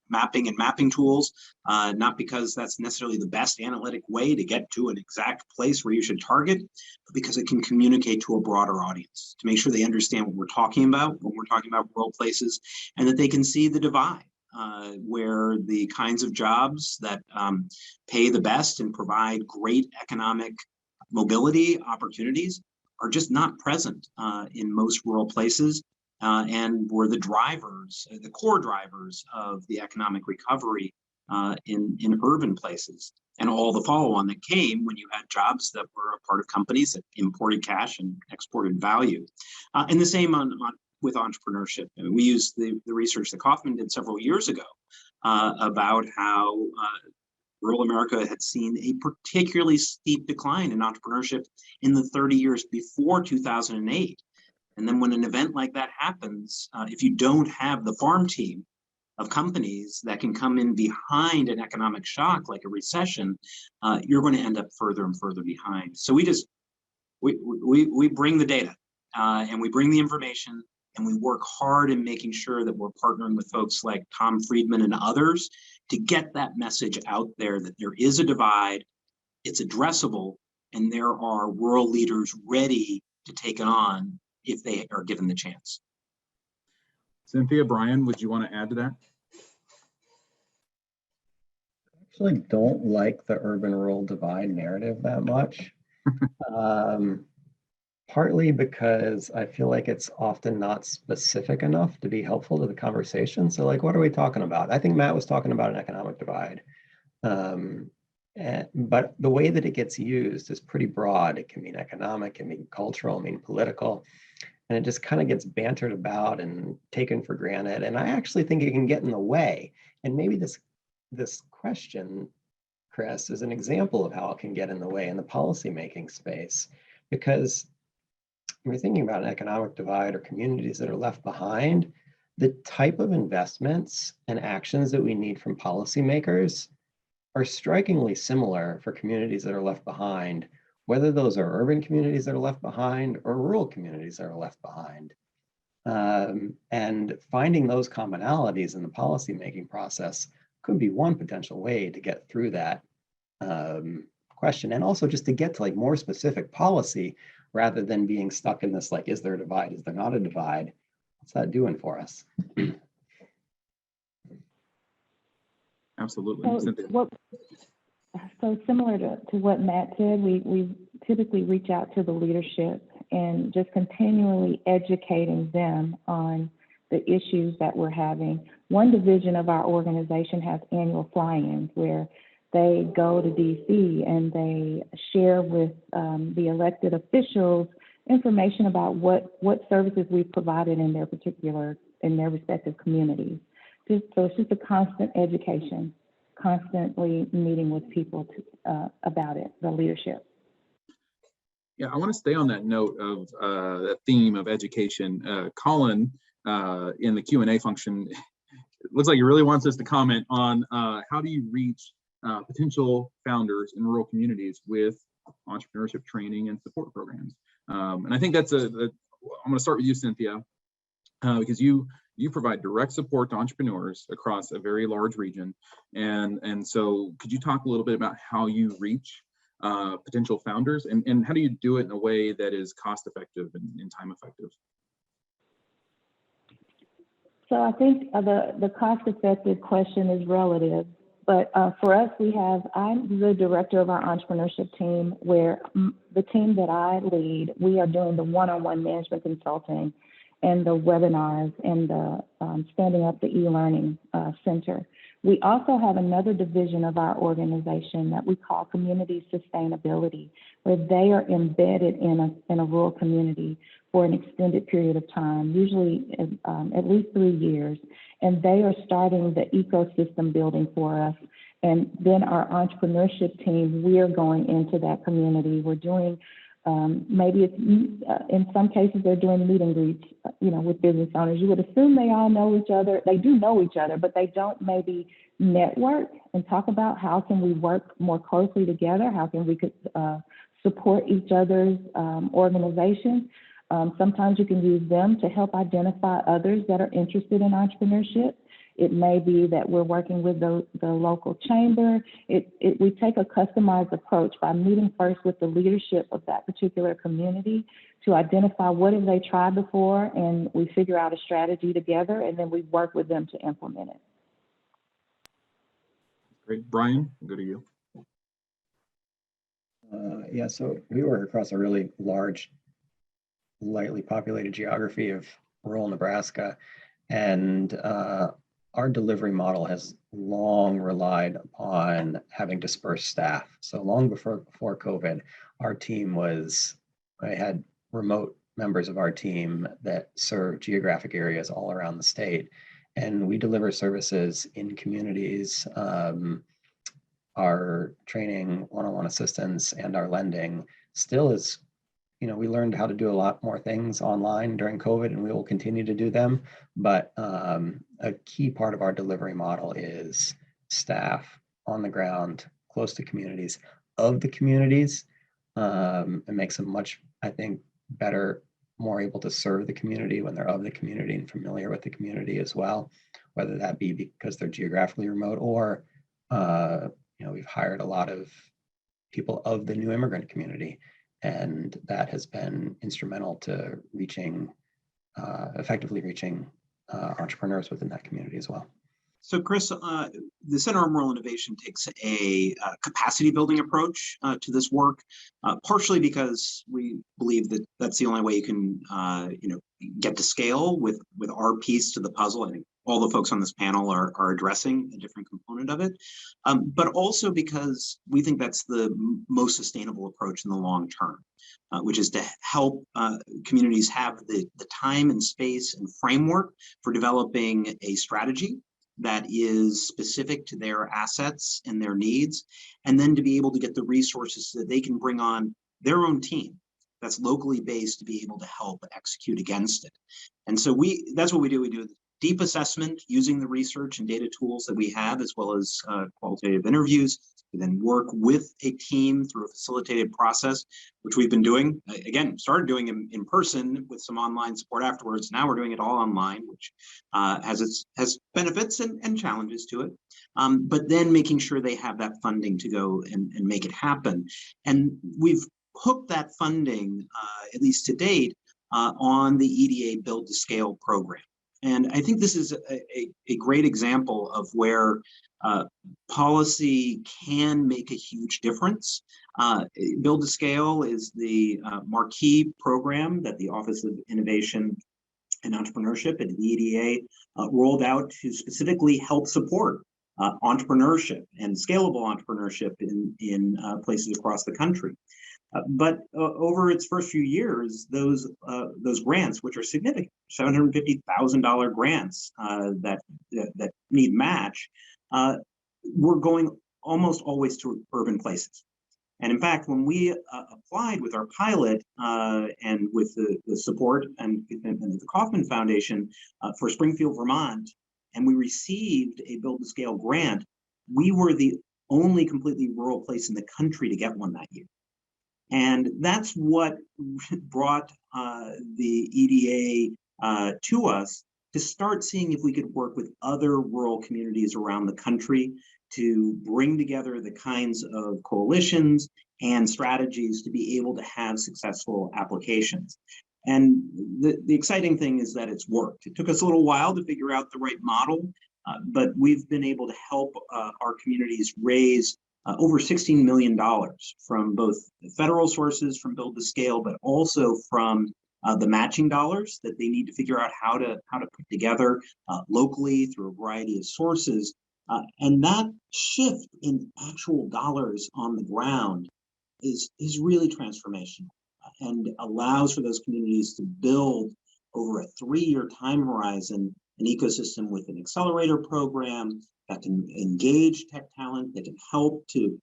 mapping tools, not because that's necessarily the best analytic way to get to an exact place where you should target, but because it can communicate to a broader audience to make sure they understand what we're talking about when we're talking about rural places, and that they can see the divide where the kinds of jobs that pay the best and provide great economic mobility opportunities are just not present in most rural places. and were the drivers, the core drivers of the economic recovery in urban places, and all the follow-on that came when you had jobs that were a part of companies that imported cash and exported value. And the same with entrepreneurship. I mean, we used the research that Kauffman did several years ago about how rural America had seen a particularly steep decline in entrepreneurship in the 30 years before 2008. And then when an event like that happens, if you don't have the farm team of companies that can come in behind an economic shock like a recession, you're going to end up further and further behind. So we bring the data and we bring the information, and we work hard in making sure that we're partnering with folks like Tom Friedman and others to get that message out there that there is a divide, it's addressable, and there are rural leaders ready to take it on if they are given the chance. Cynthia, Brian, would you want to add to that? I actually don't like the urban-rural divide narrative that much. Partly because I feel like it's often not specific enough to be helpful to the conversation. So like, what are we talking about? I think Matt was talking about an economic divide. But the way that it gets used is pretty broad. It can mean economic, it can mean cultural, it can mean political. And it just kind of gets bantered about and taken for granted. And I actually think it can get in the way. And maybe this question, Chris, is an example of how it can get in the way in the policymaking space. Because when you're thinking about an economic divide or communities that are left behind, the type of investments and actions that we need from policymakers are strikingly similar for communities that are left behind, whether those are urban communities that are left behind or rural communities that are left behind. And finding those commonalities in the policymaking process could be one potential way to get through that question, and also just to get to like more specific policy rather than being stuck in this like, is there a divide, is there not a divide? What's that doing for us? Absolutely. So similar to what Matt said, we typically reach out to the leadership and just continually educating them on the issues that we're having. One division of our organization has annual fly-ins where they go to DC and they share with the elected officials information about what services we've provided in their respective communities. So it's just a constant education, constantly meeting with people about it, the leadership. Yeah, I want to stay on that note of that theme of education. Colin, in the Q&A function, it looks like he really wants us to comment on how do you reach potential founders in rural communities with entrepreneurship training and support programs. And I think that's I'm going to start with you, Cynthia, because you provide direct support to entrepreneurs across a very large region. And so could you talk a little bit about how you reach potential founders and how do you do it in a way that is cost effective and time effective? So I think the cost effective question is relative. But for us, I'm the director of our entrepreneurship team, where the team that I lead, we are doing the one-on-one management consulting and the webinars and the standing up the e-learning center. We also have another division of our organization that we call community sustainability, where they are embedded in a rural community for an extended period of time, usually at least 3 years. And they are starting the ecosystem building for us. And then our entrepreneurship team, we are going into that community. We're doing, maybe it's, in some cases, they're doing meet and greets, with business owners. You would assume they all know each other. They do know each other, but they don't maybe network and talk about how can we work more closely together? How can we support each other's organizations? Sometimes you can use them to help identify others that are interested in entrepreneurship. It may be that we're working with the local chamber. We take a customized approach by meeting first with the leadership of that particular community to identify what have they tried before, and we figure out a strategy together, and then we work with them to implement it. Great. Brian, I'll go to you. So we work across a really large, lightly populated geography of rural Nebraska. And our delivery model has long relied upon having dispersed staff. So long before COVID, our team I had remote members of our team that serve geographic areas all around the state. And we deliver services in communities. Our training, one-on-one assistance, and our lending still is, we learned how to do a lot more things online during COVID, and we will continue to do them. But a key part of our delivery model is staff on the ground, close to communities, of the communities. It makes them much, I think, better, more able to serve the community when they're of the community and familiar with the community as well, whether that be because they're geographically remote or, we've hired a lot of people of the new immigrant community, and that has been instrumental to effectively reaching entrepreneurs within that community as well. So Chris, the Center on Rural Innovation takes a capacity building approach to this work, partially because we believe that that's the only way you can, get to scale with our piece to the puzzle. I think all the folks on this panel are addressing a different component of it, but also because we think that's the most sustainable approach in the long term, which is to help communities have the time and space and framework for developing a strategy that is specific to their assets and their needs, and then to be able to get the resources so that they can bring on their own team that's locally based to be able to help execute against it. And so that's what we do. We do deep assessment using the research and data tools that we have, as well as qualitative interviews. We then work with a team through a facilitated process, which we've been doing. Again, started doing in person with some online support afterwards. Now we're doing it all online, which has benefits and challenges to it. But then making sure they have that funding to go and make it happen. And we've hooked that funding, at least to date, on the EDA Build to Scale program. And I think this is a great example of where policy can make a huge difference. Build to Scale is the marquee program that the Office of Innovation and Entrepreneurship and the EDA rolled out to specifically help support entrepreneurship and scalable entrepreneurship in places across the country. But over its first few years, those grants, which are significant, $750,000 grants that need match, were going almost always to urban places. And in fact, when we applied with our pilot and with the support and the Kauffman Foundation for Springfield, Vermont, and we received a Build to Scale grant, we were the only completely rural place in the country to get one that year. And that's what brought the EDA to us, to start seeing if we could work with other rural communities around the country to bring together the kinds of coalitions and strategies to be able to have successful applications. And the exciting thing is that it's worked. It took us a little while to figure out the right model, but we've been able to help our communities raise over $16 million from both federal sources from Build to Scale, but also from the matching dollars that they need to figure out how to put together locally through a variety of sources. And that shift in actual dollars on the ground is really transformational and allows for those communities to build over a 3-year time horizon an ecosystem with an accelerator program that can engage tech talent, that can help to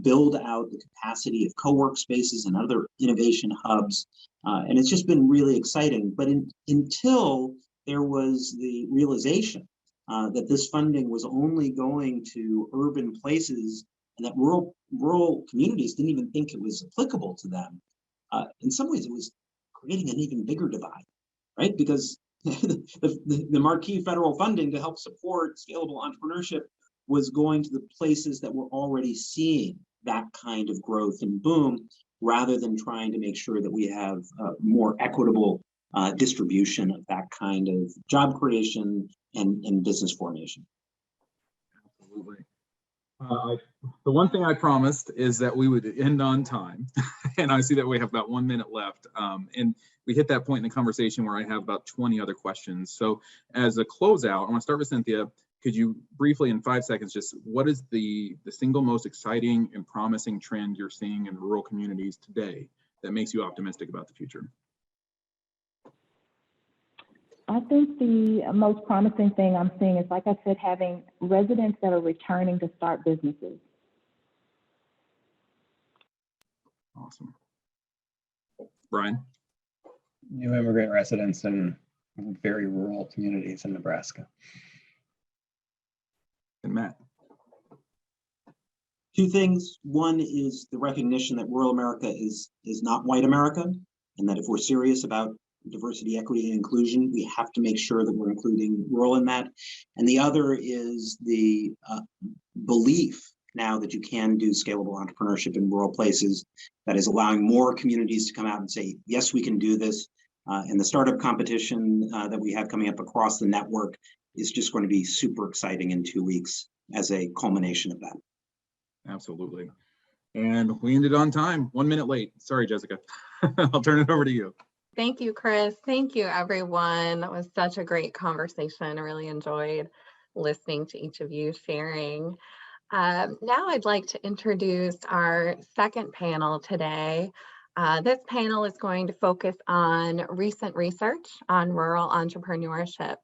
build out the capacity of co-work spaces and other innovation hubs. And it's just been really exciting. But until there was the realization that this funding was only going to urban places and that rural communities didn't even think it was applicable to them, in some ways it was creating an even bigger divide, right? Because the marquee federal funding to help support scalable entrepreneurship was going to the places that were already seeing that kind of growth and boom, rather than trying to make sure that we have more equitable distribution of that kind of job creation and business formation. Absolutely. The one thing I promised is that we would end on time, and I see that we have about 1 minute left. And we hit that point in the conversation where I have about 20 other questions. So as a closeout, I want to start with Cynthia. Could you briefly, in 5 seconds, just what is the single most exciting and promising trend you're seeing in rural communities today that makes you optimistic about the future? I think the most promising thing I'm seeing is, like I said, having residents that are returning to start businesses. Awesome. Brian? New immigrant residents in very rural communities in Nebraska. And Matt? Two things. One is the recognition that rural America is not white America, and that if we're serious about diversity, equity, and inclusion, we have to make sure that we're including rural in that. And the other is the belief now that you can do scalable entrepreneurship in rural places that is allowing more communities to come out and say, yes, we can do this. And the startup competition that we have coming up across the network is just going to be super exciting in 2 weeks as a culmination of that. Absolutely. And we ended on time, 1 minute late. Sorry, Jessica. I'll turn it over to you. Thank you, Chris. Thank you, everyone. That was such a great conversation. I really enjoyed listening to each of you sharing. Now I'd like to introduce our second panel today. This panel is going to focus on recent research on rural entrepreneurship,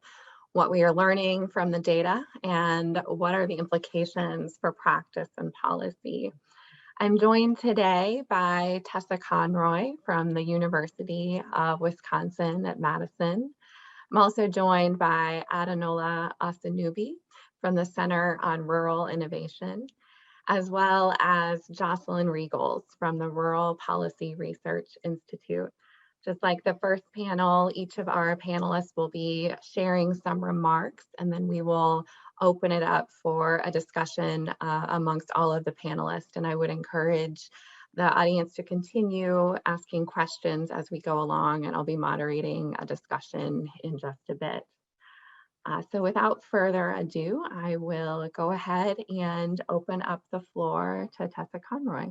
what we are learning from the data, and what are the implications for practice and policy. I'm joined today by Tessa Conroy from the University of Wisconsin at Madison. I'm also joined by Nola Osinubi from the Center on Rural Innovation, as well as Jocelyn Richgels from the Rural Policy Research Institute. Just like the first panel, each of our panelists will be sharing some remarks, and then we will open it up for a discussion amongst all of the panelists. And I would encourage the audience to continue asking questions as we go along, and I'll be moderating a discussion in just a bit. So without further ado, I will go ahead and open up the floor to Tessa Conroy.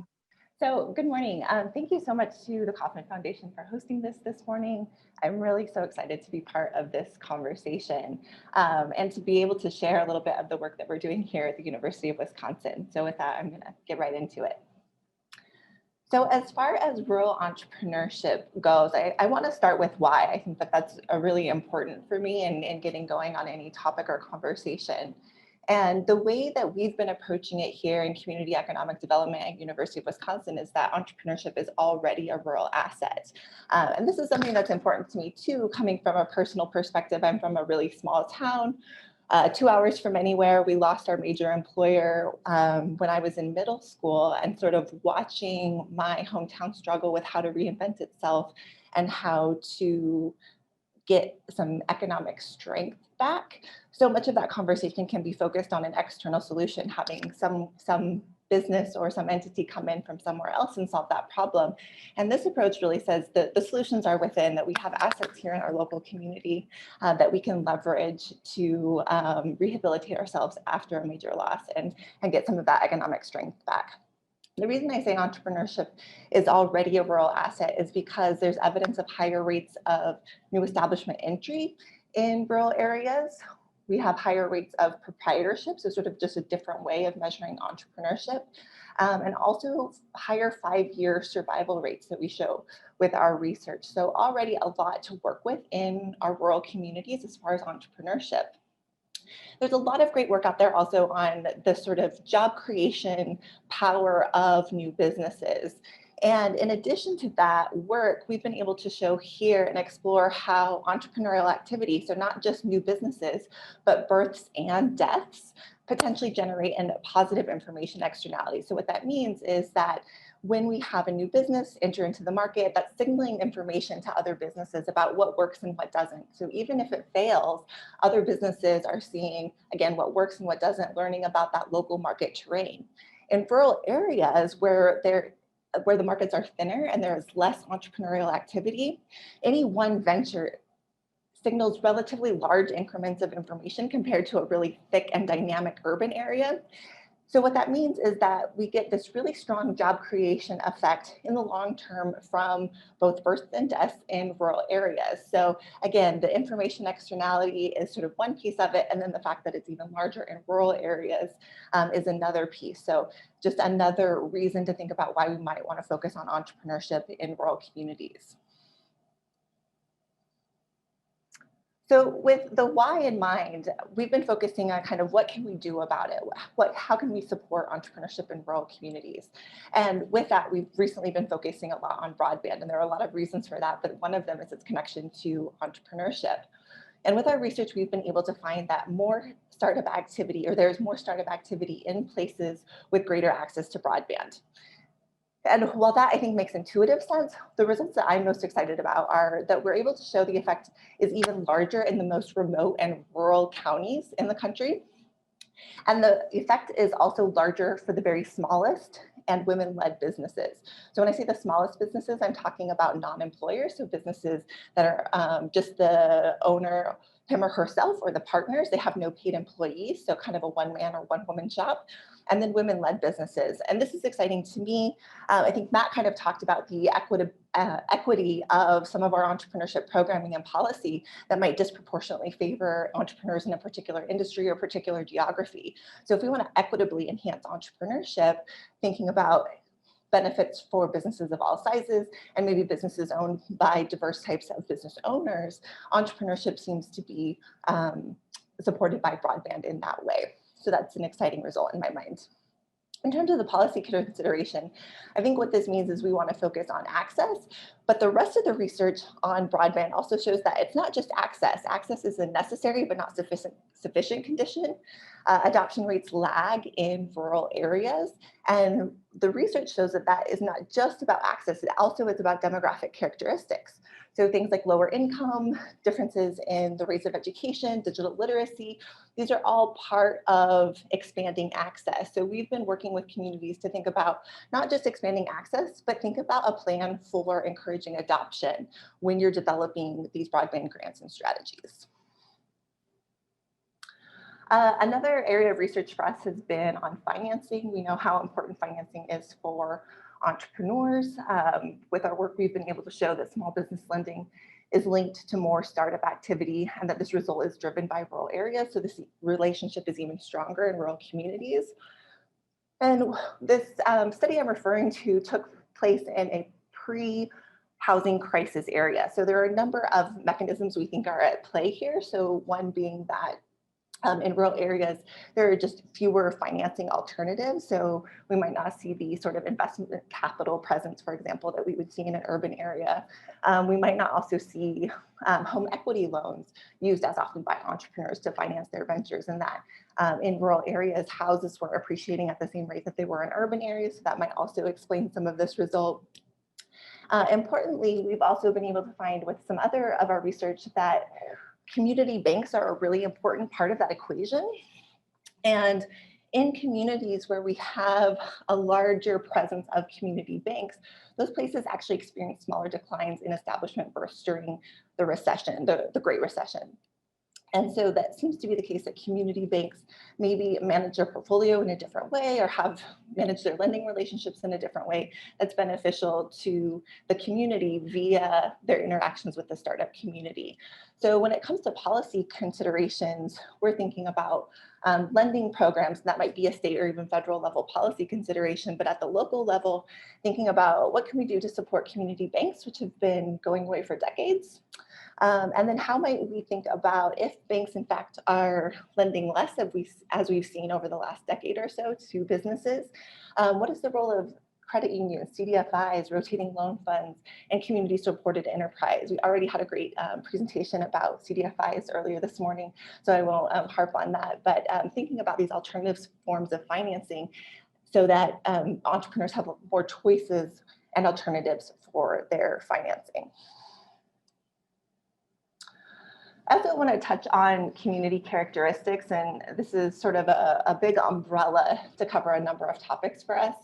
So good morning. Thank you so much to the Kauffman Foundation for hosting this morning. I'm really so excited to be part of this conversation and to be able to share a little bit of the work that we're doing here at the University of Wisconsin. So with that, I'm going to get right into it. So as far as rural entrepreneurship goes, I want to start with why. I think that that's really important for me in getting going on any topic or conversation. And the way that we've been approaching it here in community economic development at University of Wisconsin is that entrepreneurship is already a rural asset. And this is something that's important to me too, coming from a personal perspective. I'm from a really small town, 2 hours from anywhere. We lost our major employer when I was in middle school, and sort of watching my hometown struggle with how to reinvent itself and how to get some economic strength back. So much of that conversation can be focused on an external solution, having some business or some entity come in from somewhere else and solve that problem. And this approach really says that the solutions are within, that we have assets here in our local community that we can leverage to rehabilitate ourselves after a major loss and get some of that economic strength back. The reason I say entrepreneurship is already a rural asset is because there's evidence of higher rates of new establishment entry in rural areas. We have higher rates of proprietorship, so sort of just a different way of measuring entrepreneurship, and also higher 5-year survival rates that we show with our research. So already a lot to work with in our rural communities as far as entrepreneurship. There's a lot of great work out there also on the sort of job creation power of new businesses. And in addition to that work, we've been able to show here and explore how entrepreneurial activity, so not just new businesses, but births and deaths, potentially generate a positive information externality. So what that means is that when we have a new business enter into the market, that's signaling information to other businesses about what works and what doesn't. So even if it fails, other businesses are seeing, again, what works and what doesn't, learning about that local market terrain. In rural areas where the markets are thinner and there's less entrepreneurial activity, any one venture signals relatively large increments of information compared to a really thick and dynamic urban area. So what that means is that we get this really strong job creation effect in the long term from both births and deaths in rural areas. So again, the information externality is sort of one piece of it, and then the fact that it's even larger in rural areas is another piece. So just another reason to think about why we might want to focus on entrepreneurship in rural communities. So with the why in mind, we've been focusing on kind of what can we do about it? How can we support entrepreneurship in rural communities? And with that, we've recently been focusing a lot on broadband, and there are a lot of reasons for that, but one of them is its connection to entrepreneurship. And with our research, we've been able to find that more startup activity, or there's more startup activity in places with greater access to broadband. And while that I think makes intuitive sense, the results that I'm most excited about are that we're able to show the effect is even larger in the most remote and rural counties in the country. And the effect is also larger for the very smallest and women-led businesses. So when I say the smallest businesses, I'm talking about non-employers, so businesses that are just the owner, him or herself, or the partners. They have no paid employees, so kind of a one-man or one-woman shop. And then women-led businesses. And this is exciting to me. I think Matt kind of talked about the equity of some of our entrepreneurship programming and policy that might disproportionately favor entrepreneurs in a particular industry or particular geography. So if we want to equitably enhance entrepreneurship, thinking about benefits for businesses of all sizes and maybe businesses owned by diverse types of business owners, entrepreneurship seems to be supported by broadband in that way. So that's an exciting result in my mind. In terms of the policy consideration, I think what this means is we want to focus on access, but the rest of the research on broadband also shows that it's not just access. Access is a necessary but not sufficient condition. Adoption rates lag in rural areas, and the research shows that that is not just about access, it also is about demographic characteristics. So things like lower income, differences in the rates of education, digital literacy, these are all part of expanding access. So we've been working with communities to think about not just expanding access, but think about a plan for encouraging adoption when you're developing these broadband grants and strategies. Another area of research for us has been on financing. We know how important financing is for entrepreneurs. With our work, we've been able to show that small business lending is linked to more startup activity and that this result is driven by rural areas. So this relationship is even stronger in rural communities. And this study I'm referring to took place in a pre-housing crisis area. So there are a number of mechanisms we think are at play here. So one being that in rural areas, there are just fewer financing alternatives. So we might not see the sort of investment capital presence, for example, that we would see in an urban area. We might not also see home equity loans used as often by entrepreneurs to finance their ventures, and that in rural areas, houses were appreciating at the same rate that they were in urban areas. So that might also explain some of this result. Importantly, we've also been able to find with some other of our research that community banks are a really important part of that equation. And in communities where we have a larger presence of community banks, those places actually experience smaller declines in establishment bursts during the recession, the Great Recession. And so that seems to be the case that community banks maybe manage their portfolio in a different way or have managed their lending relationships in a different way that's beneficial to the community via their interactions with the startup community. So when it comes to policy considerations, we're thinking about lending programs. That might be a state or even federal level policy consideration, but at the local level, thinking about what can we do to support community banks, which have been going away for decades. And then how might we think about if banks, in fact, are lending less, as we've seen over the last decade or so, to businesses? What is the role of credit unions, CDFIs, rotating loan funds, and community-supported enterprise? We already had a great presentation about CDFIs earlier this morning, so I won't harp on that. But thinking about these alternative forms of financing so that entrepreneurs have more choices and alternatives for their financing. I also want to touch on community characteristics, and this is sort of a big umbrella to cover a number of topics for us.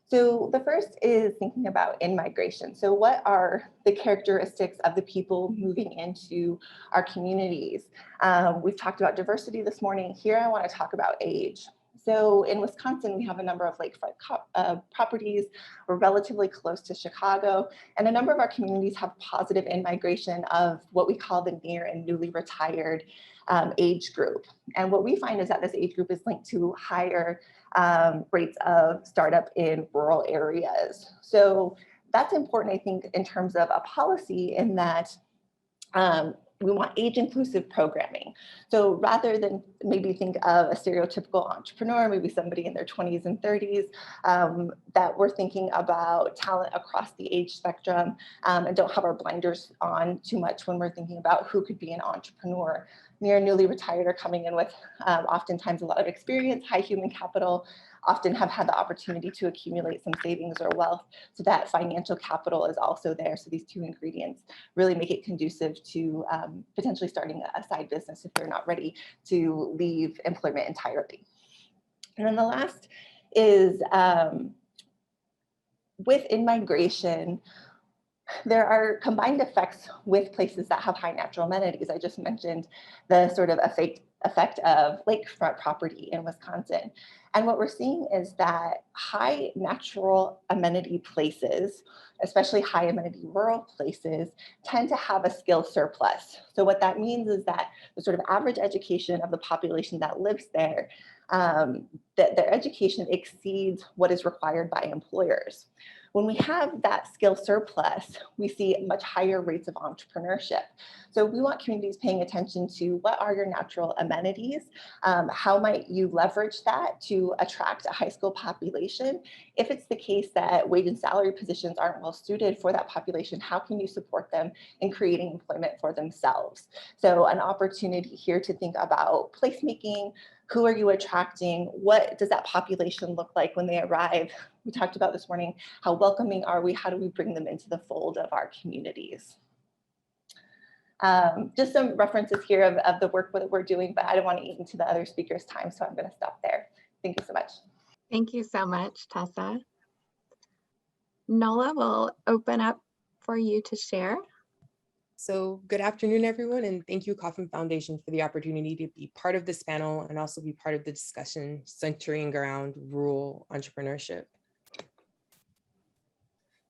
So the first is thinking about in-migration. So what are the characteristics of the people moving into our communities? We've talked about diversity this morning. Here I want to talk about age. So in Wisconsin, we have a number of lakefront properties. We're relatively close to Chicago, and a number of our communities have positive in-migration of what we call the near and newly retired age group. And what we find is that this age group is linked to higher rates of startup in rural areas. So that's important, I think, in terms of a policy, in that we want age-inclusive programming. So rather than maybe think of a stereotypical entrepreneur, maybe somebody in their 20s and 30s, that we're thinking about talent across the age spectrum, and don't have our blinders on too much when we're thinking about who could be an entrepreneur. Near and newly retired are coming in with oftentimes a lot of experience, high human capital, often have had the opportunity to accumulate some savings or wealth, so that financial capital is also there. So these two ingredients really make it conducive to potentially starting a side business if they're not ready to leave employment entirely. And then the last is with in-migration, there are combined effects with places that have high natural amenities. I just mentioned the sort of effect of lakefront property in Wisconsin. And what we're seeing is that high natural amenity places, especially high amenity rural places, tend to have a skill surplus. So what that means is that the sort of average education of the population that lives there, that their education exceeds what is required by employers. When we have that skill surplus, we see much higher rates of entrepreneurship. So we want communities paying attention to what are your natural amenities, how might you leverage that to attract a high school population. If it's the case that wage and salary positions aren't well suited for that population, how can you support them in creating employment for themselves? So an opportunity here to think about placemaking. Who are you attracting? What does that population look like when they arrive? We talked about this morning, how welcoming are we? How do we bring them into the fold of our communities? Just some references here of the work that we're doing, but I don't want to eat into the other speakers' time, so I'm going to stop there. Thank you so much. Thank you so much, Tessa. Nola, will open up for you to share. So good afternoon, everyone, and thank you, Kauffman Foundation, for the opportunity to be part of this panel and also be part of the discussion centering around rural entrepreneurship.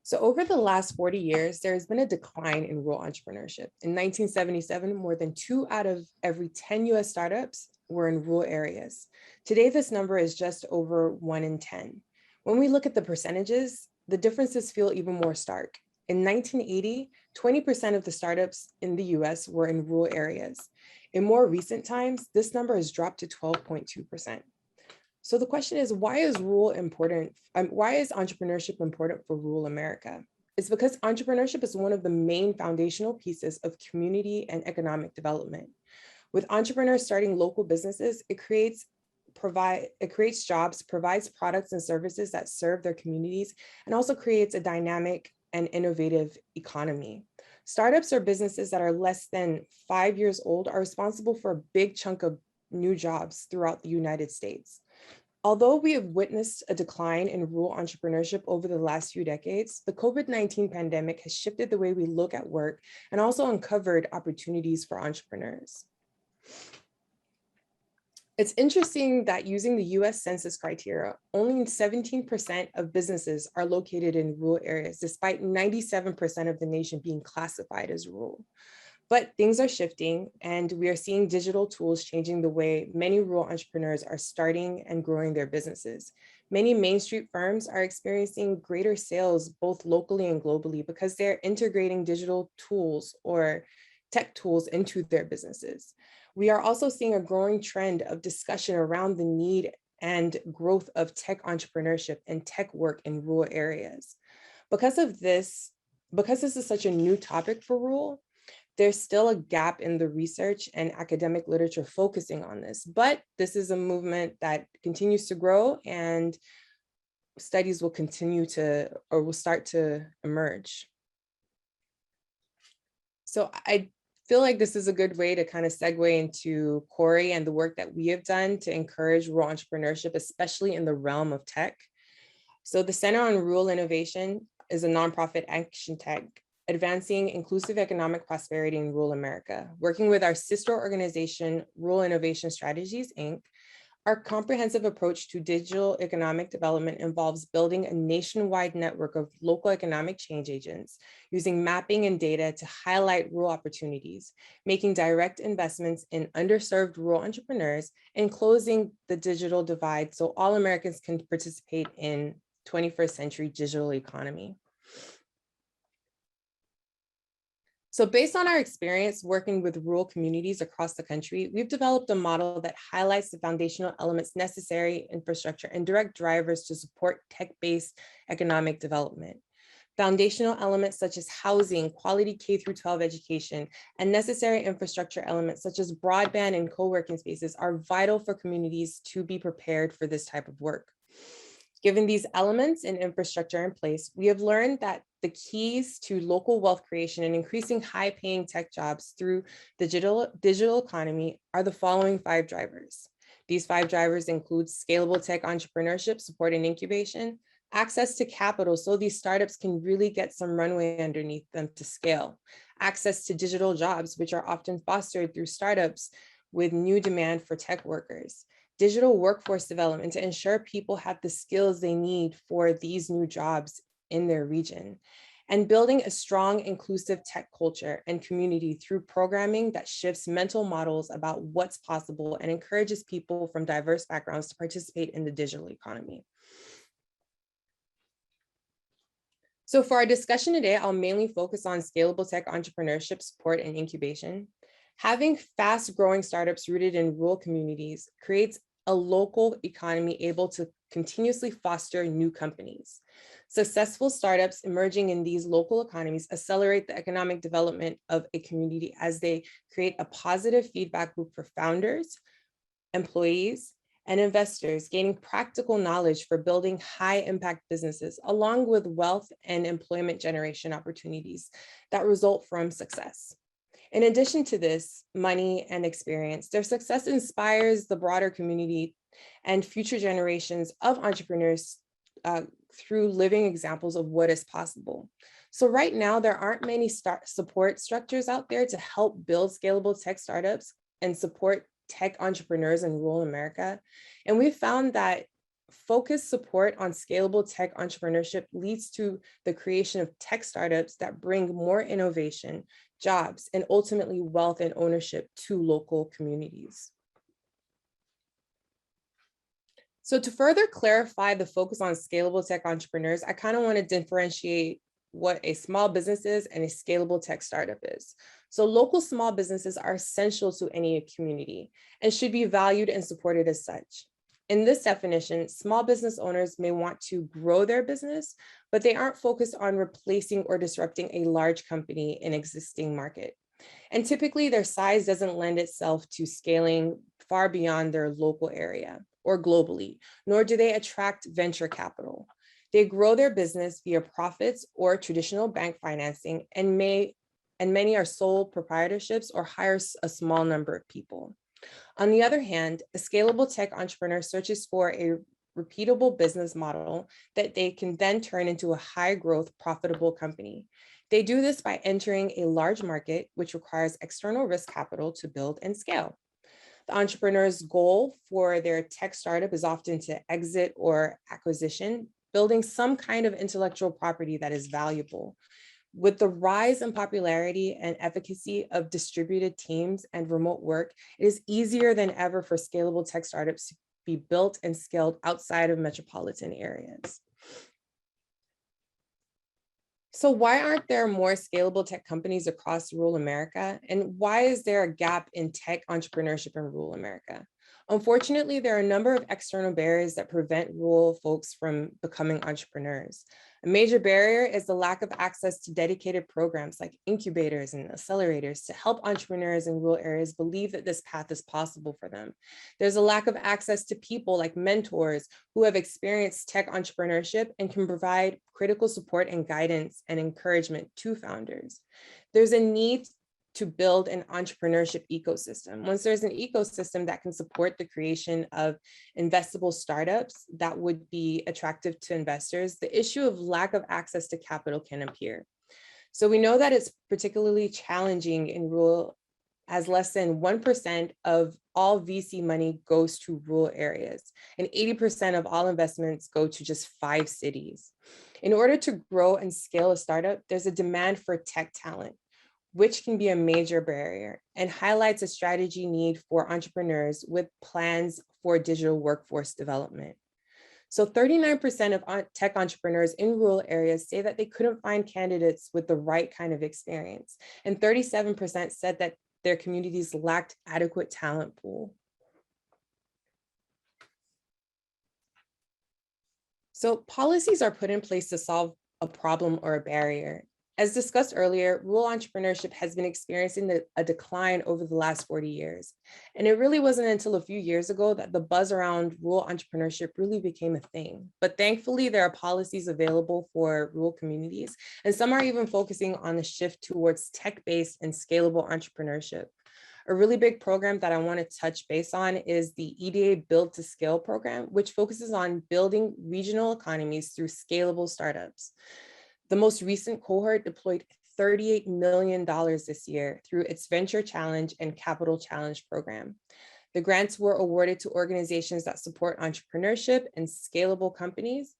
So over the last 40 years, there has been a decline in rural entrepreneurship. In 1977, more than 2 out of every 10 US startups were in rural areas. Today, this number is just over 1 in 10. When we look at the percentages, the differences feel even more stark. In 1980, 20% of the startups in the US were in rural areas. In more recent times, this number has dropped to 12.2%. So the question is, why is rural important? Why is entrepreneurship important for rural America? It's because entrepreneurship is one of the main foundational pieces of community and economic development. With entrepreneurs starting local businesses, it creates jobs, provides products and services that serve their communities, and also creates a dynamic and innovative economy. Startups or businesses that are less than 5 years old are responsible for a big chunk of new jobs throughout the United States. Although we have witnessed a decline in rural entrepreneurship over the last few decades, the COVID-19 pandemic has shifted the way we look at work and also uncovered opportunities for entrepreneurs. It's interesting that using the US Census criteria, only 17% of businesses are located in rural areas, despite 97% of the nation being classified as rural. But things are shifting, and we are seeing digital tools changing the way many rural entrepreneurs are starting and growing their businesses. Many Main Street firms are experiencing greater sales both locally and globally because they're integrating digital tools or tech tools into their businesses. We are also seeing a growing trend of discussion around the need and growth of tech entrepreneurship and tech work in rural areas. Because this is such a new topic for rural, there's still a gap in the research and academic literature focusing on this, but this is a movement that continues to grow, and studies will will start to emerge. So I feel like this is a good way to kind of segue into Corey and the work that we have done to encourage rural entrepreneurship, especially in the realm of tech. So the Center on Rural Innovation is a nonprofit action tech advancing inclusive economic prosperity in rural America. Working with our sister organization, Rural Innovation Strategies, Inc., Our comprehensive approach to digital economic development involves building a nationwide network of local economic change agents, using mapping and data to highlight rural opportunities, making direct investments in underserved rural entrepreneurs, and closing the digital divide so all Americans can participate in 21st century digital economy. So based on our experience working with rural communities across the country, we've developed a model that highlights the foundational elements necessary, infrastructure, and direct drivers to support tech-based economic development. Foundational elements such as housing, quality K-12 education, and necessary infrastructure elements such as broadband and co-working spaces are vital for communities to be prepared for this type of work. Given these elements and infrastructure in place, we have learned that the keys to local wealth creation and increasing high-paying tech jobs through the digital economy are the following 5 drivers. These 5 drivers include scalable tech entrepreneurship, support and incubation, access to capital so these startups can really get some runway underneath them to scale, access to digital jobs, which are often fostered through startups with new demand for tech workers, digital workforce development to ensure people have the skills they need for these new jobs in their region, and building a strong, inclusive tech culture and community through programming that shifts mental models about what's possible and encourages people from diverse backgrounds to participate in the digital economy. So for our discussion today, I'll mainly focus on scalable tech entrepreneurship, support, and incubation. Having fast-growing startups rooted in rural communities creates a local economy able to continuously foster new companies. Successful startups emerging in these local economies accelerate the economic development of a community as they create a positive feedback loop for founders, employees, and investors, gaining practical knowledge for building high-impact businesses, along with wealth and employment generation opportunities that result from success. In addition to this, money and experience, their success inspires the broader community and future generations of entrepreneurs through living examples of what is possible. So right now, there aren't many support structures out there to help build scalable tech startups and support tech entrepreneurs in rural America. And we found that focused support on scalable tech entrepreneurship leads to the creation of tech startups that bring more innovation, jobs, and ultimately wealth and ownership to local communities. So to further clarify the focus on scalable tech entrepreneurs, I kind of want to differentiate what a small business is and a scalable tech startup is. So local small businesses are essential to any community and should be valued and supported as such. In this definition, small business owners may want to grow their business, but they aren't focused on replacing or disrupting a large company in existing market. And typically their size doesn't lend itself to scaling far beyond their local area or globally, nor do they attract venture capital. They grow their business via profits or traditional bank financing, and many are sole proprietorships or hire a small number of people. On the other hand, a scalable tech entrepreneur searches for a repeatable business model that they can then turn into a high growth, profitable company. They do this by entering a large market, which requires external risk capital to build and scale. The entrepreneur's goal for their tech startup is often to exit or acquisition, building some kind of intellectual property that is valuable. With the rise in popularity and efficacy of distributed teams and remote work, it is easier than ever for scalable tech startups to be built and scaled outside of metropolitan areas. So why aren't there more scalable tech companies across rural America? And why is there a gap in tech entrepreneurship in rural America? Unfortunately, there are a number of external barriers that prevent rural folks from becoming entrepreneurs. A major barrier is the lack of access to dedicated programs like incubators and accelerators to help entrepreneurs in rural areas believe that this path is possible for them. There's a lack of access to people like mentors who have experienced tech entrepreneurship and can provide critical support and guidance and encouragement to founders. There's a need to build an entrepreneurship ecosystem. Once there's an ecosystem that can support the creation of investable startups that would be attractive to investors, the issue of lack of access to capital can appear. So we know that it's particularly challenging in rural as less than 1% of all VC money goes to rural areas, and 80% of all investments go to just 5 cities. In order to grow and scale a startup, there's a demand for tech talent, which can be a major barrier and highlights a strategy need for entrepreneurs with plans for digital workforce development. So 39% of tech entrepreneurs in rural areas say that they couldn't find candidates with the right kind of experience. And 37% said that their communities lacked adequate talent pool. So policies are put in place to solve a problem or a barrier. As discussed earlier, rural entrepreneurship has been experiencing a decline over the last 40 years. And it really wasn't until a few years ago that the buzz around rural entrepreneurship really became a thing. But thankfully, there are policies available for rural communities, and some are even focusing on the shift towards tech-based and scalable entrepreneurship. A really big program that I want to touch base on is the EDA Build to Scale program, which focuses on building regional economies through scalable startups. The most recent cohort deployed $38 million this year through its Venture Challenge and Capital Challenge program. The grants were awarded to organizations that support entrepreneurship and scalable companies.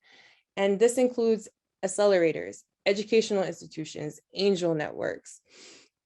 And this includes accelerators, educational institutions, angel networks,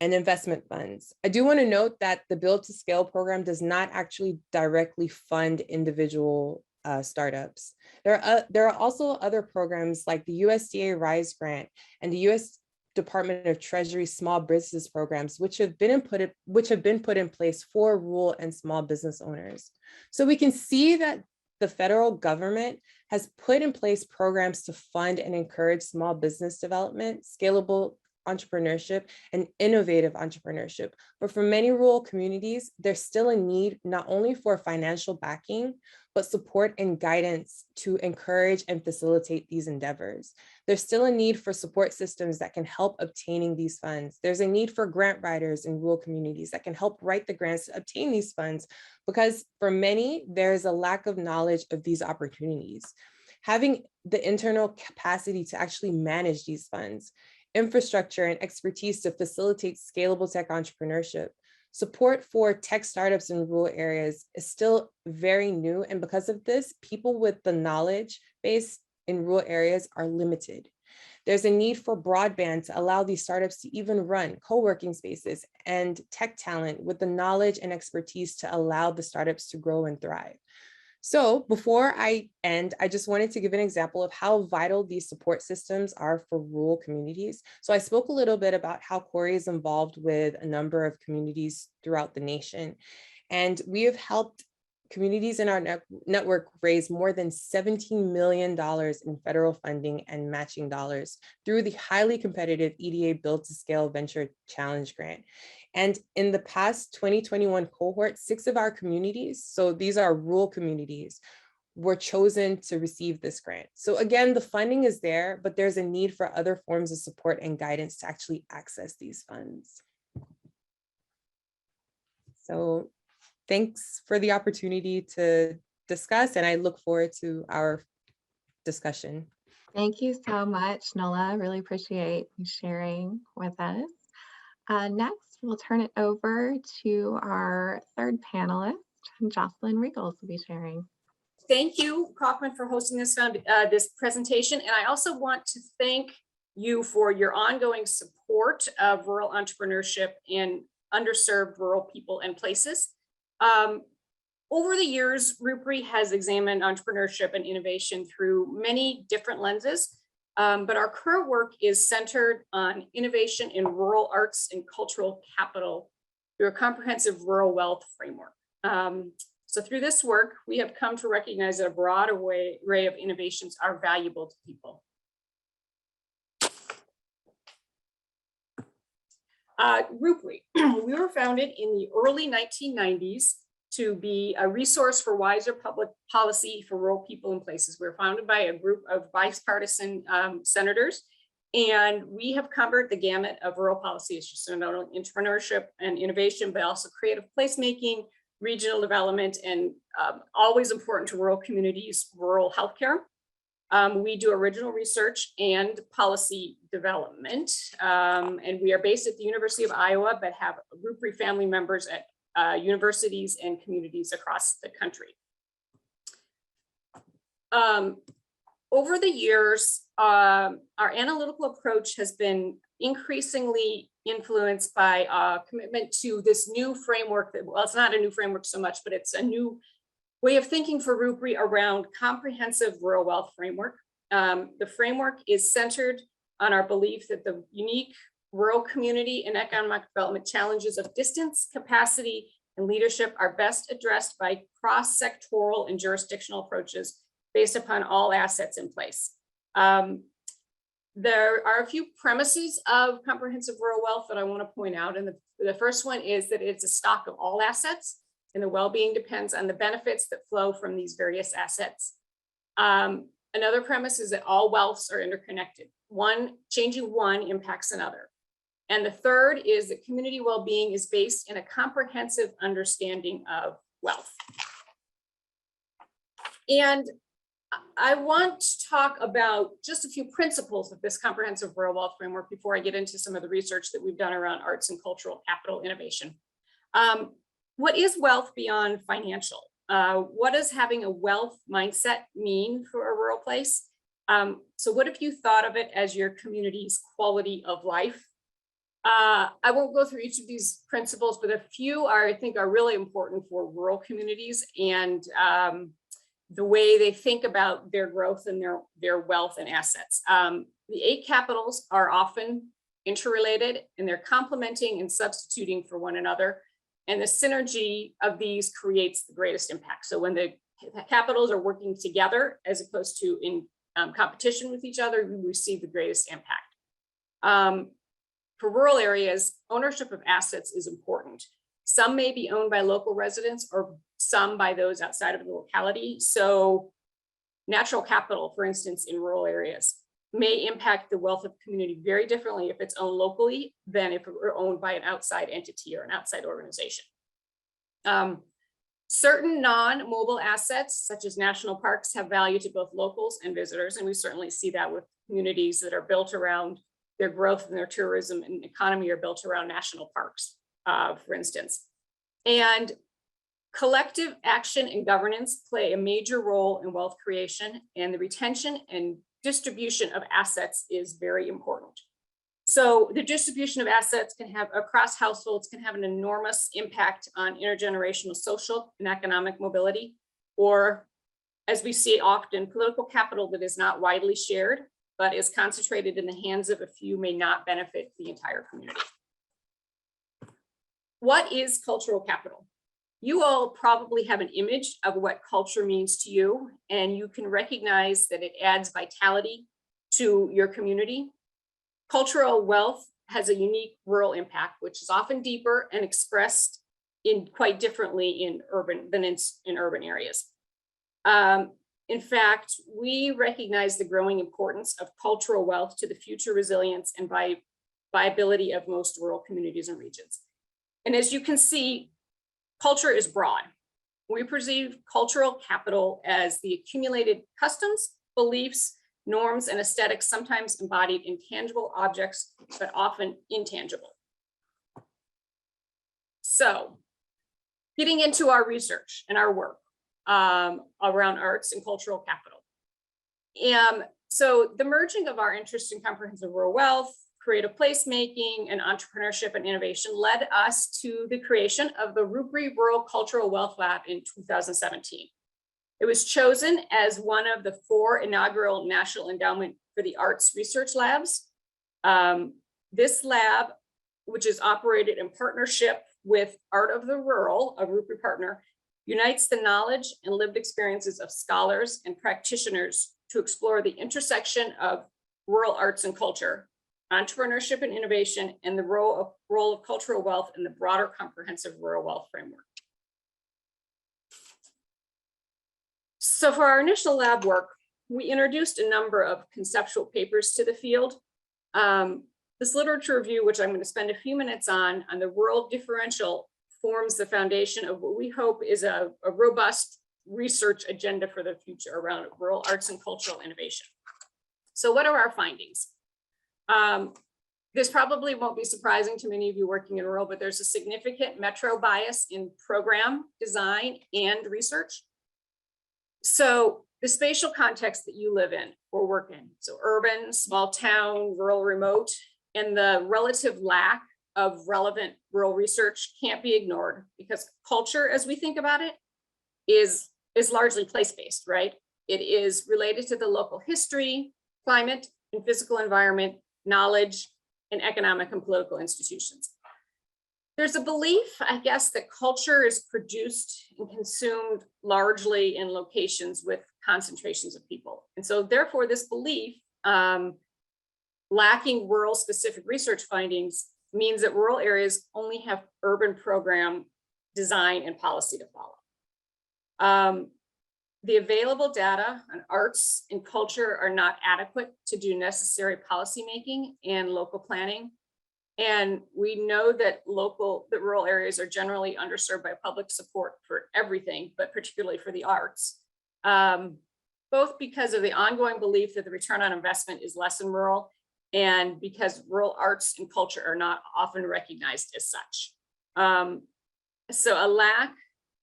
and investment funds. I do want to note that the Build to Scale program does not actually directly fund individual startups. There are also other programs like the USDA RISE grant and the U.S. Department of Treasury small business programs, which have been put in place for rural and small business owners. So we can see that the federal government has put in place programs to fund and encourage small business development, scalable entrepreneurship, and innovative entrepreneurship. But for many rural communities, there's still a need not only for financial backing, but support and guidance to encourage and facilitate these endeavors. There's still a need for support systems that can help obtaining these funds. There's a need for grant writers in rural communities that can help write the grants to obtain these funds, because for many, there's a lack of knowledge of these opportunities. Having the internal capacity to actually manage these funds, infrastructure and expertise to facilitate scalable tech entrepreneurship. Support for tech startups in rural areas is still very new. And because of this, people with the knowledge base in rural areas are limited. There's a need for broadband to allow these startups to even run co-working spaces and tech talent with the knowledge and expertise to allow the startups to grow and thrive. So before I end, I just wanted to give an example of how vital these support systems are for rural communities. So I spoke a little bit about how Corey is involved with a number of communities throughout the nation. And we have helped communities in our network raise more than $17 million in federal funding and matching dollars through the highly competitive EDA Build to Scale Venture Challenge grant. And in the past 2021 cohort, 6 of our communities, so these are rural communities, were chosen to receive this grant. So again, the funding is there, but there's a need for other forms of support and guidance to actually access these funds. So thanks for the opportunity to discuss, and I look forward to our discussion. Thank you so much, Nola. Really appreciate you sharing with us. Next, we'll turn it over to our third panelist, Jocelyn Richgels will be sharing. Thank you, Kauffman, for hosting this presentation. And I also want to thank you for your ongoing support of rural entrepreneurship in underserved rural people and places. Over the years, RUPRI has examined entrepreneurship and innovation through many different lenses. But our current work is centered on innovation in rural arts and cultural capital through a comprehensive rural wealth framework. So through this work, we have come to recognize that a broad array of innovations are valuable to people. RUPRI, we were founded in the early 1990s to be a resource for wiser public policy for rural people and places. We were founded by a group of bipartisan senators, and we have covered the gamut of rural policy issues, so not only entrepreneurship and innovation, but also creative placemaking, regional development, and always important to rural communities, rural healthcare. We do original research and policy development. And we are based at the University of Iowa, but have RUPRI family members at universities and communities across the country. Over the years, our analytical approach has been increasingly influenced by a commitment to this new framework that, well, it's not a new framework so much, but it's a new way of thinking for RUPRI around comprehensive rural wealth framework. The framework is centered on our belief that the unique rural community and economic development challenges of distance, capacity, and leadership are best addressed by cross-sectoral and jurisdictional approaches based upon all assets in place. There are a few premises of comprehensive rural wealth that I want to point out. And the first one is that it's a stock of all assets, and the well-being depends on the benefits that flow from these various assets. Another premise is that all wealths are interconnected. Changing one impacts another. And the third is that community well-being is based in a comprehensive understanding of wealth. And I want to talk about just a few principles of this comprehensive rural wealth framework before I get into some of the research that we've done around arts and cultural capital innovation. What is wealth beyond financial? What does having a wealth mindset mean for a rural place? So what if you thought of it as your community's quality of life? I won't go through each of these principles, but a few I think are really important for rural communities and the way they think about their growth and their wealth and assets. The 8 capitals are often interrelated, and they're complementing and substituting for one another. And the synergy of these creates the greatest impact. So when the capitals are working together, as opposed to in competition with each other, we receive the greatest impact. For rural areas, ownership of assets is important. Some may be owned by local residents or some by those outside of the locality. So natural capital, for instance, in rural areas may impact the wealth of community very differently if it's owned locally than if it were owned by an outside entity or an outside organization. Certain non-mobile assets, such as national parks, have value to both locals and visitors. And we certainly see that with communities that are built around their growth and their tourism and economy are built around national parks, for instance. And collective action and governance play a major role in wealth creation, and the retention and distribution of assets is very important. So the distribution of assets can have across households can have an enormous impact on intergenerational social and economic mobility, or as we see often, political capital that is not widely shared, but is concentrated in the hands of a few may not benefit the entire community. What is cultural capital? You all probably have an image of what culture means to you, and you can recognize that it adds vitality to your community. Cultural wealth has a unique rural impact, which is often deeper and expressed in quite differently in urban than in urban areas. In fact, we recognize the growing importance of cultural wealth to the future resilience and viability of most rural communities and regions. And as you can see, culture is broad. We perceive cultural capital as the accumulated customs, beliefs, norms, and aesthetics, sometimes embodied in tangible objects, but often intangible. So, getting into our research and our work around arts and cultural capital. So the merging of our interest in comprehensive rural wealth, creative placemaking, and entrepreneurship and innovation led us to the creation of the RUPRI Rural Cultural Wealth Lab in 2017. It was chosen as one of the 4 inaugural National Endowment for the Arts research labs. This lab, which is operated in partnership with Art of the Rural, a RUPRI partner, unites the knowledge and lived experiences of scholars and practitioners to explore the intersection of rural arts and culture, entrepreneurship and innovation, and the role of cultural wealth in the broader comprehensive rural wealth framework. So for our initial lab work, we introduced a number of conceptual papers to the field. This literature review, which I'm going to spend a few minutes on the rural differential, forms the foundation of what we hope is a robust research agenda for the future around rural arts and cultural innovation. So what are our findings? This probably won't be surprising to many of you working in rural, but there's a significant metro bias in program design and research. So the spatial context that you live in or work in, so urban, small town, rural, remote, and the relative lack of relevant rural research can't be ignored, because culture, as we think about it, is largely place-based, right? It is related to the local history, climate, and physical environment, knowledge, and economic and political institutions. There's a belief, I guess, that culture is produced and consumed largely in locations with concentrations of people. And so therefore this belief, lacking rural specific research findings, means that rural areas only have urban program design and policy to follow. The available data on arts and culture are not adequate to do necessary policymaking and local planning. And we know that rural areas are generally underserved by public support for everything, but particularly for the arts, both because of the ongoing belief that the return on investment is less in rural, and because rural arts and culture are not often recognized as such. So a lack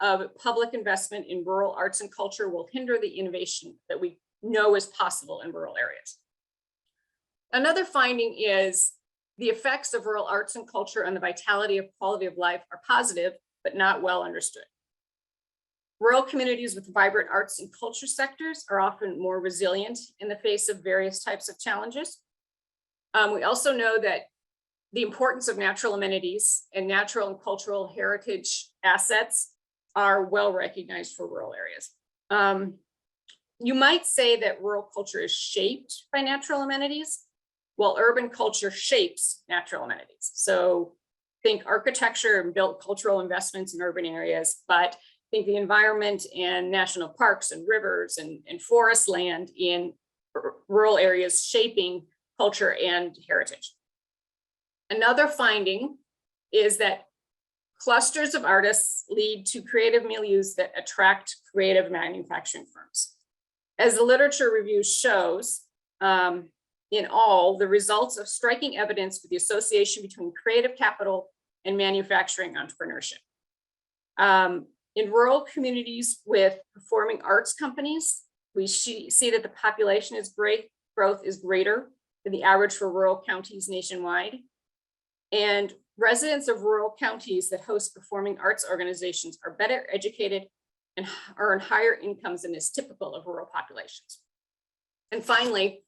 of public investment in rural arts and culture will hinder the innovation that we know is possible in rural areas. Another finding is the effects of rural arts and culture on the vitality of quality of life are positive, but not well understood. Rural communities with vibrant arts and culture sectors are often more resilient in the face of various types of challenges. We also know that the importance of natural amenities and natural and cultural heritage assets are well recognized for rural areas. You might say that rural culture is shaped by natural amenities, while urban culture shapes natural amenities. So think architecture and built cultural investments in urban areas, but think the environment and national parks and rivers and forest land in rural areas shaping culture and heritage. Another finding is that clusters of artists lead to creative milieus that attract creative manufacturing firms. As the literature review shows, in all, the results of striking evidence for the association between creative capital and manufacturing entrepreneurship. In rural communities with performing arts companies, we see that the population growth is greater than the average for rural counties nationwide. And residents of rural counties that host performing arts organizations are better educated and earn higher incomes than is typical of rural populations. And finally,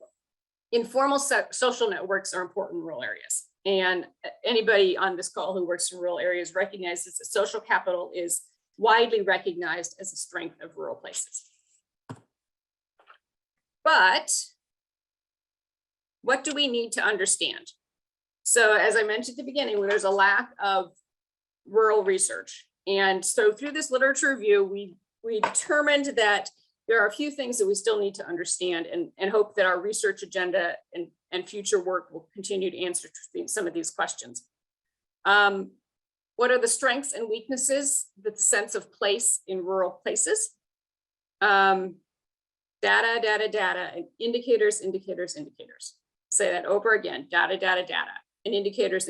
informal social networks are important in rural areas. And anybody on this call who works in rural areas recognizes that social capital is widely recognized as a strength of rural places. But what do we need to understand? So as I mentioned at the beginning, there's a lack of rural research. And so through this literature review, we determined that there are a few things that we still need to understand, and hope that our research agenda and future work will continue to answer some of these questions. What are the strengths and weaknesses, the sense of place in rural places? Data, and indicators. Say that over again, data, and indicators.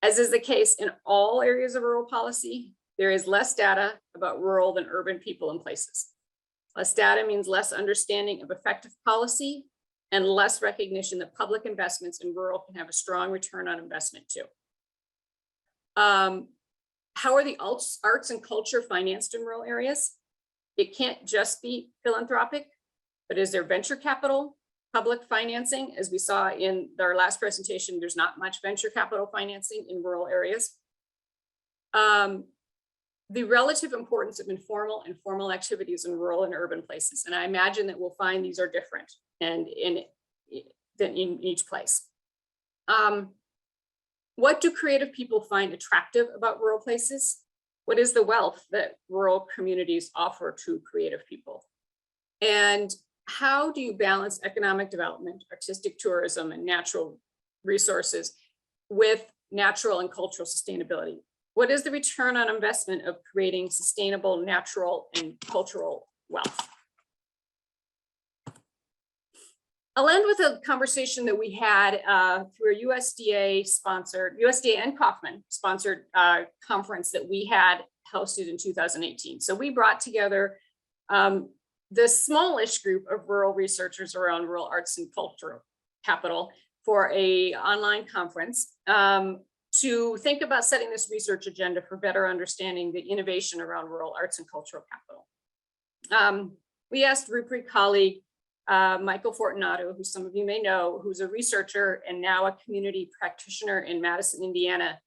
As is the case in all areas of rural policy, there is less data about rural than urban people and places. Less data means less understanding of effective policy and less recognition that public investments in rural can have a strong return on investment too. How are the arts and culture financed in rural areas? It can't just be philanthropic, but is there venture capital, public financing? As we saw in our last presentation, there's not much venture capital financing in rural areas. The relative importance of informal and formal activities in rural and urban places. And I imagine that we'll find these are different than in each place. What do creative people find attractive about rural places? What is the wealth that rural communities offer to creative people? And how do you balance economic development, artistic tourism, and natural resources with natural and cultural sustainability? What is the return on investment of creating sustainable, natural, and cultural wealth? I'll end with a conversation that we had through a USDA and Kauffman sponsored conference that we had hosted in 2018. So we brought together the smallish group of rural researchers around rural arts and cultural capital for a online conference to think about setting this research agenda for better understanding the innovation around rural arts and cultural capital. We asked Rupert colleague, Michael Fortunato, who some of you may know, who's a researcher and now a community practitioner in Madison, Indiana,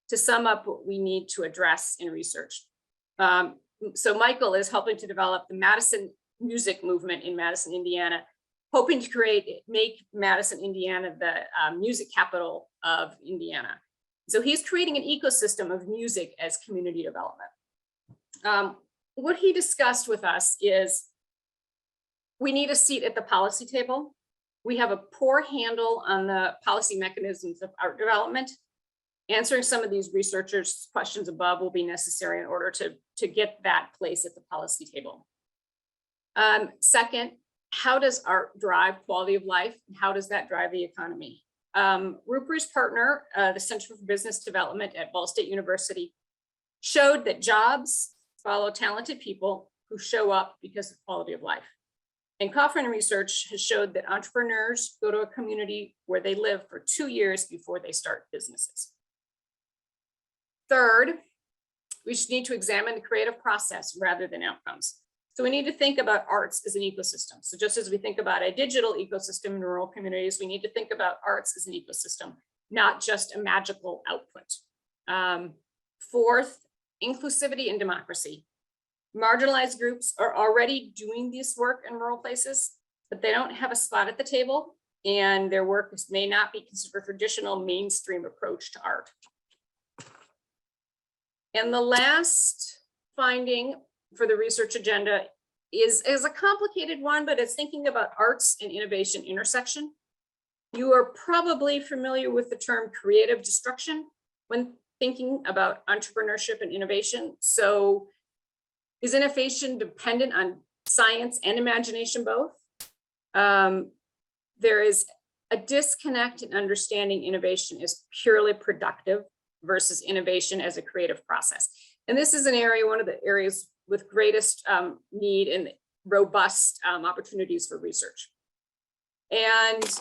to sum up what we need to address in research. So Michael is helping to develop the Madison music movement in Madison, Indiana, hoping to make Madison, Indiana, the music capital of Indiana. So he's creating an ecosystem of music as community development. What he discussed with us is we need a seat at the policy table. We have a poor handle on the policy mechanisms of art development. Answering some of these researchers' questions above will be necessary in order to get that place at the policy table. Second, how does art drive quality of life? And how does that drive the economy? Rupert's partner, the Center for Business Development at Ball State University, showed that jobs follow talented people who show up because of quality of life. And Kauffman research has showed that entrepreneurs go to a community where they live for 2 years before they start businesses. Third, we should need to examine the creative process rather than outcomes. So we need to think about arts as an ecosystem. So just as we think about a digital ecosystem in rural communities, we need to think about arts as an ecosystem, not just a magical output. Fourth, inclusivity and democracy. Marginalized groups are already doing this work in rural places, but they don't have a spot at the table, and their work may not be considered a traditional mainstream approach to art. And the last finding for the research agenda is a complicated one, but it's thinking about arts and innovation intersection. You are probably familiar with the term creative destruction when thinking about entrepreneurship and innovation. So is innovation dependent on science and imagination both? There is a disconnect in understanding innovation is purely productive versus innovation as a creative process. And this is an area, one of the areas with greatest need and robust opportunities for research. And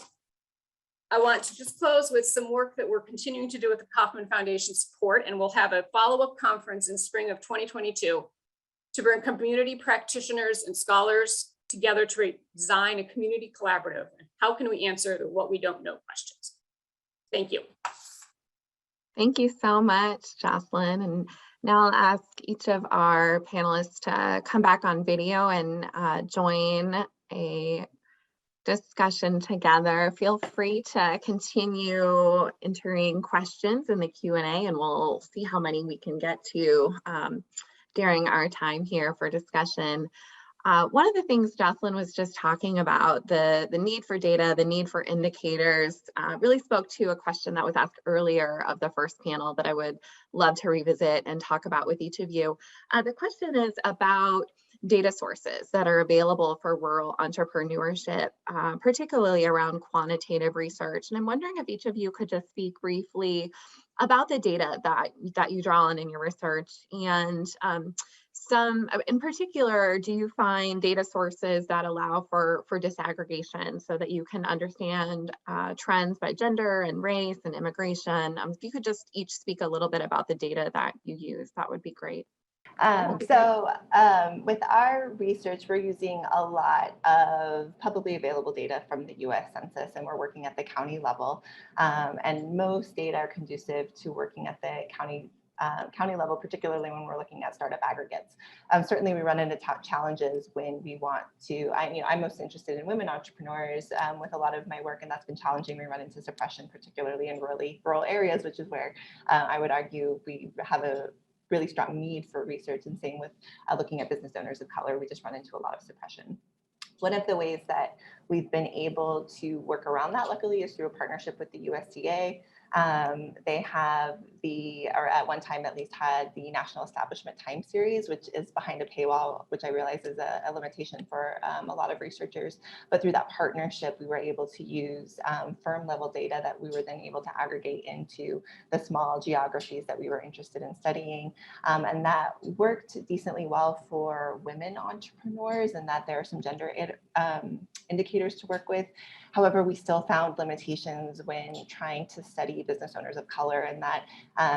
I want to just close with some work that we're continuing to do with the Kauffman Foundation support, and we'll have a follow-up conference in spring of 2022 to bring community practitioners and scholars together to design a community collaborative. How can we answer the what we don't know questions? Thank you. Thank you so much, Jocelyn. And now I'll ask each of our panelists to come back on video and join a discussion together. Feel free to continue entering questions in the Q&A, and we'll see how many we can get to during our time here for discussion. One of the things Jocelyn was just talking about, the need for data, the need for indicators, really spoke to a question that was asked earlier of the first panel that I would love to revisit and talk about with each of you. The question is about data sources that are available for rural entrepreneurship, particularly around quantitative research. And I'm wondering if each of you could just speak briefly about the data that you draw on in your research, and some, in particular, do you find data sources that allow for disaggregation so that you can understand trends by gender and race and immigration? If you could just each speak a little bit about the data that you use, that would be great. With our research, we're using a lot of publicly available data from the US Census, and we're working at the county level. And most data are conducive to working at the county level, particularly when we're looking at startup aggregates. Certainly we run into challenges when we want to, I'm most interested in women entrepreneurs with a lot of my work, and that's been challenging. We run into suppression, particularly in rural areas, which is where I would argue we have a really strong need for research, and same with looking at business owners of color, we just run into a lot of suppression. One of the ways that we've been able to work around that, luckily, is through a partnership with the USDA. They have or at one time at least had the National Establishment Time Series, which is behind a paywall, which I realize is a limitation for a lot of researchers. But through that partnership, we were able to use firm level data that we were then able to aggregate into the small geographies that we were interested in studying. And that worked decently well for women entrepreneurs, and that there are some gender indicators to work with. However, we still found limitations when trying to study business owners of color, and that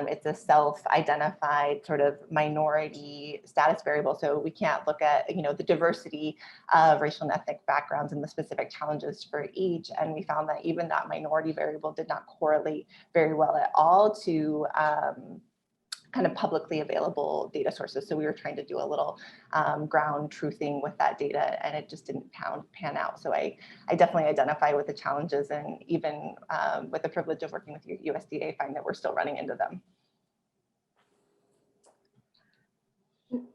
it's a self-identified sort of minority status variable. So we can't look at, the diversity of racial and ethnic backgrounds and the specific challenges for each. And we found that even that minority variable did not correlate very well at all to kind of publicly available data sources. So we were trying to do a little ground truthing with that data, and it just didn't pan out. So I definitely identify with the challenges, and even with the privilege of working with USDA, find that we're still running into them.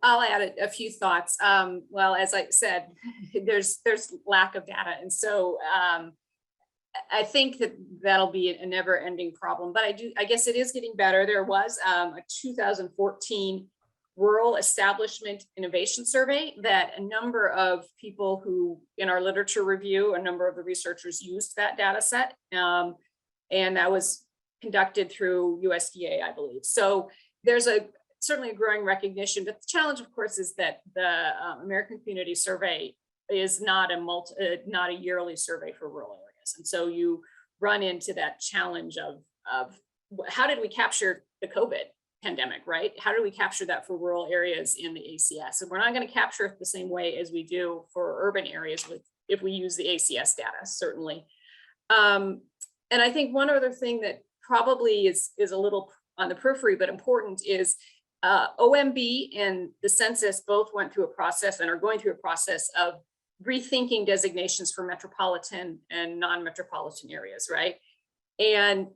I'll add a few thoughts. Well, as I said, there's lack of data. And so I think that'll be a never ending problem, but I guess it is getting better. There was a 2014 Rural Establishment Innovation Survey that a number of people who in our literature review, a number of the researchers used that data set. And that was conducted through USDA, I believe. So there's certainly a growing recognition, but the challenge, of course, is that the American Community Survey is not a yearly survey for rural areas. And so you run into that challenge of how did we capture the COVID pandemic, right? How do we capture that for rural areas in the ACS? And we're not going to capture it the same way as we do for urban areas if we use the ACS data, certainly. And I think one other thing that probably is a little on the periphery, but important is OMB and the census both went through a process and are going through a process of rethinking designations for metropolitan and non-metropolitan areas, right? And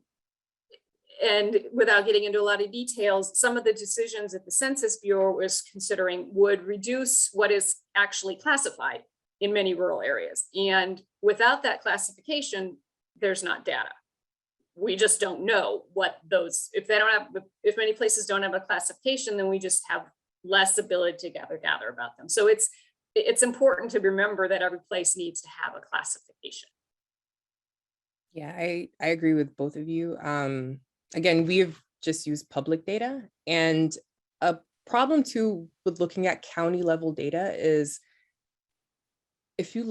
without getting into a lot of details, some of the decisions that the Census Bureau was considering would reduce what is actually classified in many rural areas. And without that classification, there's not data. We just don't know what those, if if many places don't have a classification, then we just have less ability to gather about them. So it's important to remember that every place needs to have a classification. Yeah, I agree with both of you. Again, we've just used public data, and a problem too with looking at county level data is if you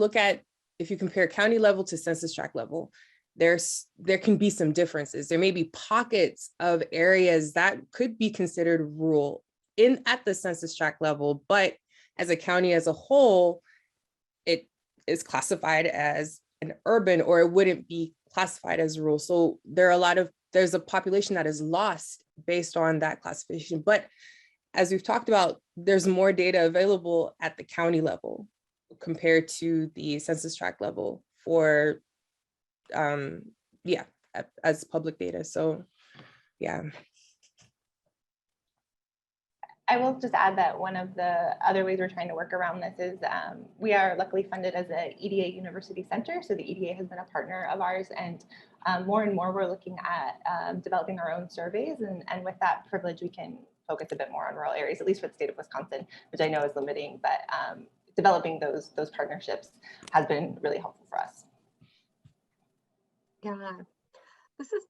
compare county level to census tract level, there can be some differences. There may be pockets of areas that could be considered rural at the census tract level, but as a county as a whole, it is classified as an urban, or it wouldn't be classified as rural. So there's a population that is lost based on that classification. But as we've talked about, there's more data available at the county level compared to the census tract level for, as public data. So, yeah. I will just add that one of the other ways we're trying to work around this is we are luckily funded as an EDA University Center. So the EDA has been a partner of ours, and more and more we're looking at developing our own surveys. And with that privilege, we can focus a bit more on rural areas, at least for the state of Wisconsin, which I know is limiting, but developing those partnerships has been really helpful for us. Yeah.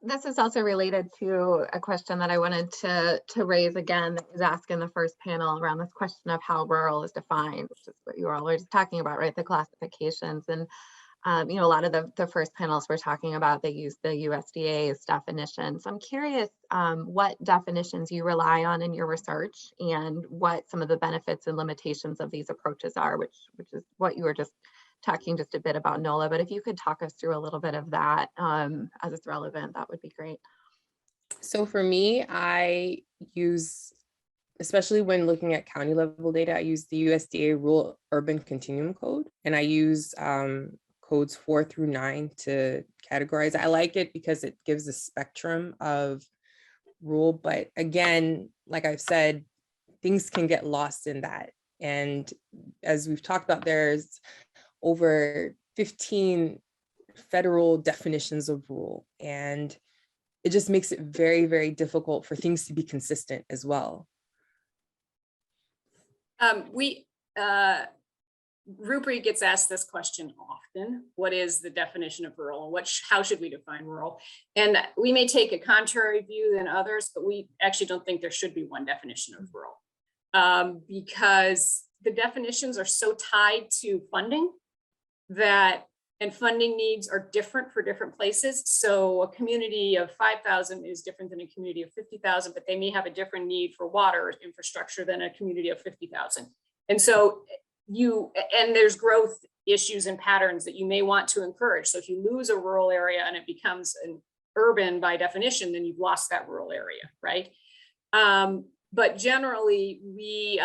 This is also related to a question that I wanted to raise again that was asked in the first panel around this question of how rural is defined, which is what you were always talking about, right? The classifications. And a lot of the first panels were talking about they use the USDA's definition. So I'm curious what definitions you rely on in your research and what some of the benefits and limitations of these approaches are, which is what you were just talking just a bit about, Nola, but if you could talk us through a little bit of that as it's relevant, that would be great. So for me, I use, especially when looking at county level data, I use the USDA Rural Urban Continuum Code, and I use codes 4 through 9 to categorize. I like it because it gives a spectrum of rural, but again, like I've said, things can get lost in that. And as we've talked about, there's over 15 federal definitions of rural. And it just makes it very, very difficult for things to be consistent as well. Rupert gets asked this question often. What is the definition of rural? And how should we define rural? And we may take a contrary view than others, but we actually don't think there should be one definition of rural, because the definitions are so tied to funding and funding needs are different for different places. So a community of 5,000 is different than a community of 50,000, but they may have a different need for water infrastructure than a community of 50,000. And so there's growth issues and patterns that you may want to encourage. So if you lose a rural area and it becomes an urban by definition, then you've lost that rural area, right? But generally we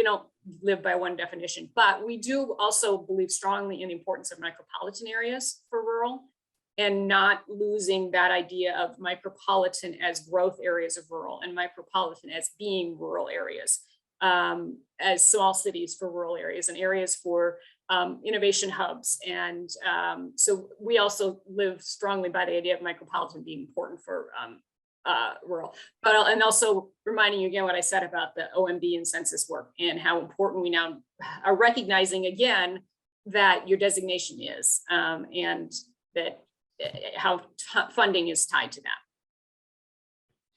don't live by one definition, but we do also believe strongly in the importance of micropolitan areas for rural and not losing that idea of micropolitan as growth areas of rural and micropolitan as being rural areas, as small cities for rural areas and areas for innovation hubs. And so we also live strongly by the idea of micropolitan being important for rural, and also reminding you again what I said about the OMB and census work and how important we now are recognizing again that your designation is, and that how funding is tied to that.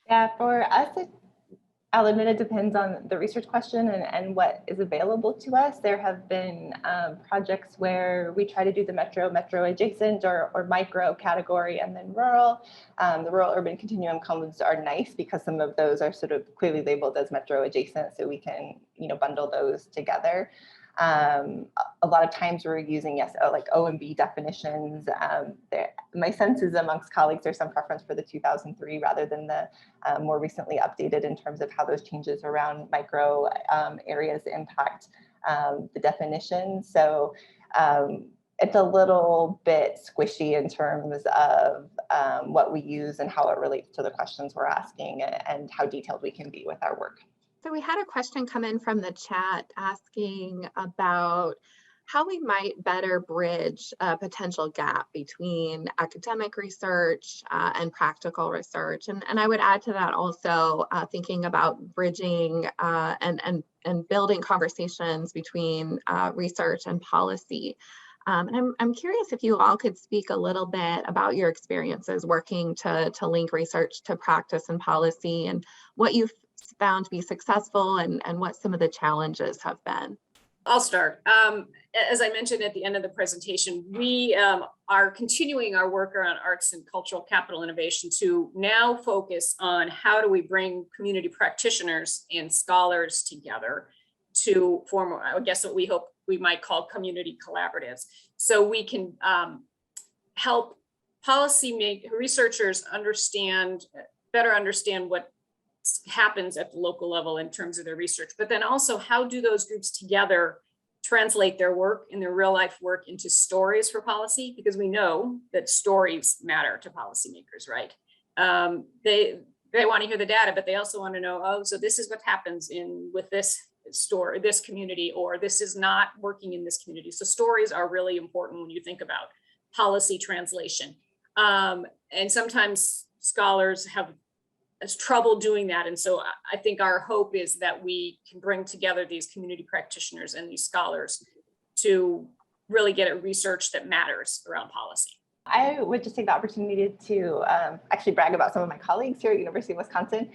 Yeah, for us, I'll admit it depends on the research question and what is available to us. There have been projects where we try to do the metro adjacent or micro category and then rural. The rural urban continuum codes are nice because some of those are sort of clearly labeled as metro adjacent, so we can bundle those together. A lot of times we're using like OMB definitions. My sense is amongst colleagues there's some preference for the 2003 rather than the more recently updated in terms of how those changes around micro areas impact the definition. So it's a little bit squishy in terms of what we use and how it relates to the questions we're asking and how detailed we can be with our work. So we had a question come in from the chat asking about how we might better bridge a potential gap between academic research and practical research. And I would add to that also thinking about bridging and building conversations between research and policy. And I'm curious if you all could speak a little bit about your experiences working to link research to practice and policy and what you've found to be successful and what some of the challenges have been. I'll start. As I mentioned at the end of the presentation, we are continuing our work around arts and cultural capital innovation to now focus on how do we bring community practitioners and scholars together to form, I guess, what we hope we might call community collaboratives. So we can help researchers better understand what happens at the local level in terms of their research, but then also how do those groups together translate their work and their real life work into stories for policy, because we know that stories matter to policymakers, right? They want to hear the data, but they also want to know, oh, so this is what happens with this store, this community, or this is not working in this community. So stories are really important when you think about policy translation. And sometimes scholars have trouble doing that. And so I think our hope is that we can bring together these community practitioners and these scholars to really get at research that matters around policy. I would just take the opportunity to actually brag about some of my colleagues here at University of Wisconsin.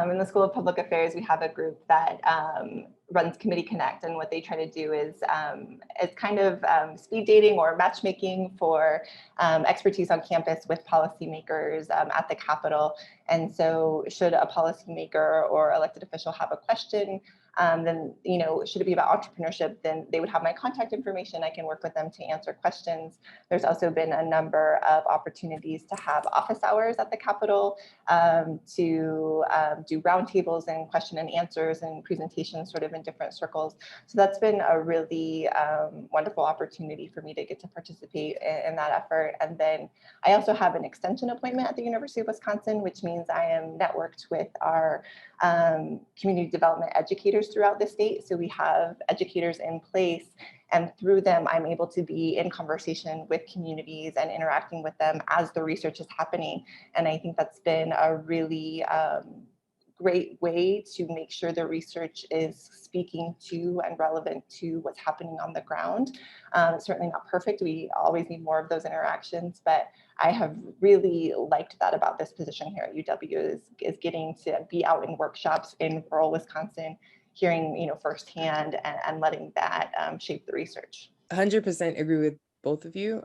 In the School of Public Affairs, we have a group that runs Committee Connect, and what they try to do is kind of speed dating or matchmaking for expertise on campus with policymakers at the Capitol. And so should a policymaker or elected official have a question, then, should it be about entrepreneurship, then they would have my contact information. I can work with them to answer questions. There's also been a number of opportunities to have office hours at the Capitol to do roundtables and question and answers and presentations sort of in different circles. So that's been a really wonderful opportunity for me to get to participate in that effort. And then I also have an extension appointment at the University of Wisconsin, which means I am networked with our community development educators educators throughout the state. So we have educators in place, and through them, I'm able to be in conversation with communities and interacting with them as the research is happening. And I think that's been a really great way to make sure the research is speaking to and relevant to what's happening on the ground. It's certainly not perfect. We always need more of those interactions, but I have really liked that about this position here at UW is getting to be out in workshops in rural Wisconsin, hearing firsthand and letting that shape the research. 100% agree with both of you.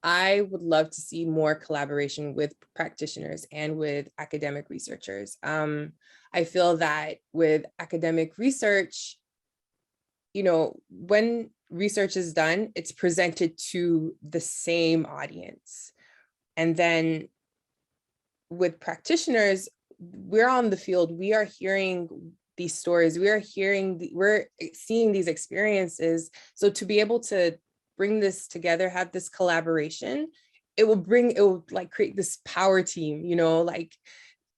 I would love to see more collaboration with practitioners and with academic researchers. I feel that with academic research, when research is done, it's presented to the same audience. And then with practitioners, we're on the field, we are hearing these stories, we're seeing these experiences. So to be able to bring this together, have this collaboration, it will create this power team, like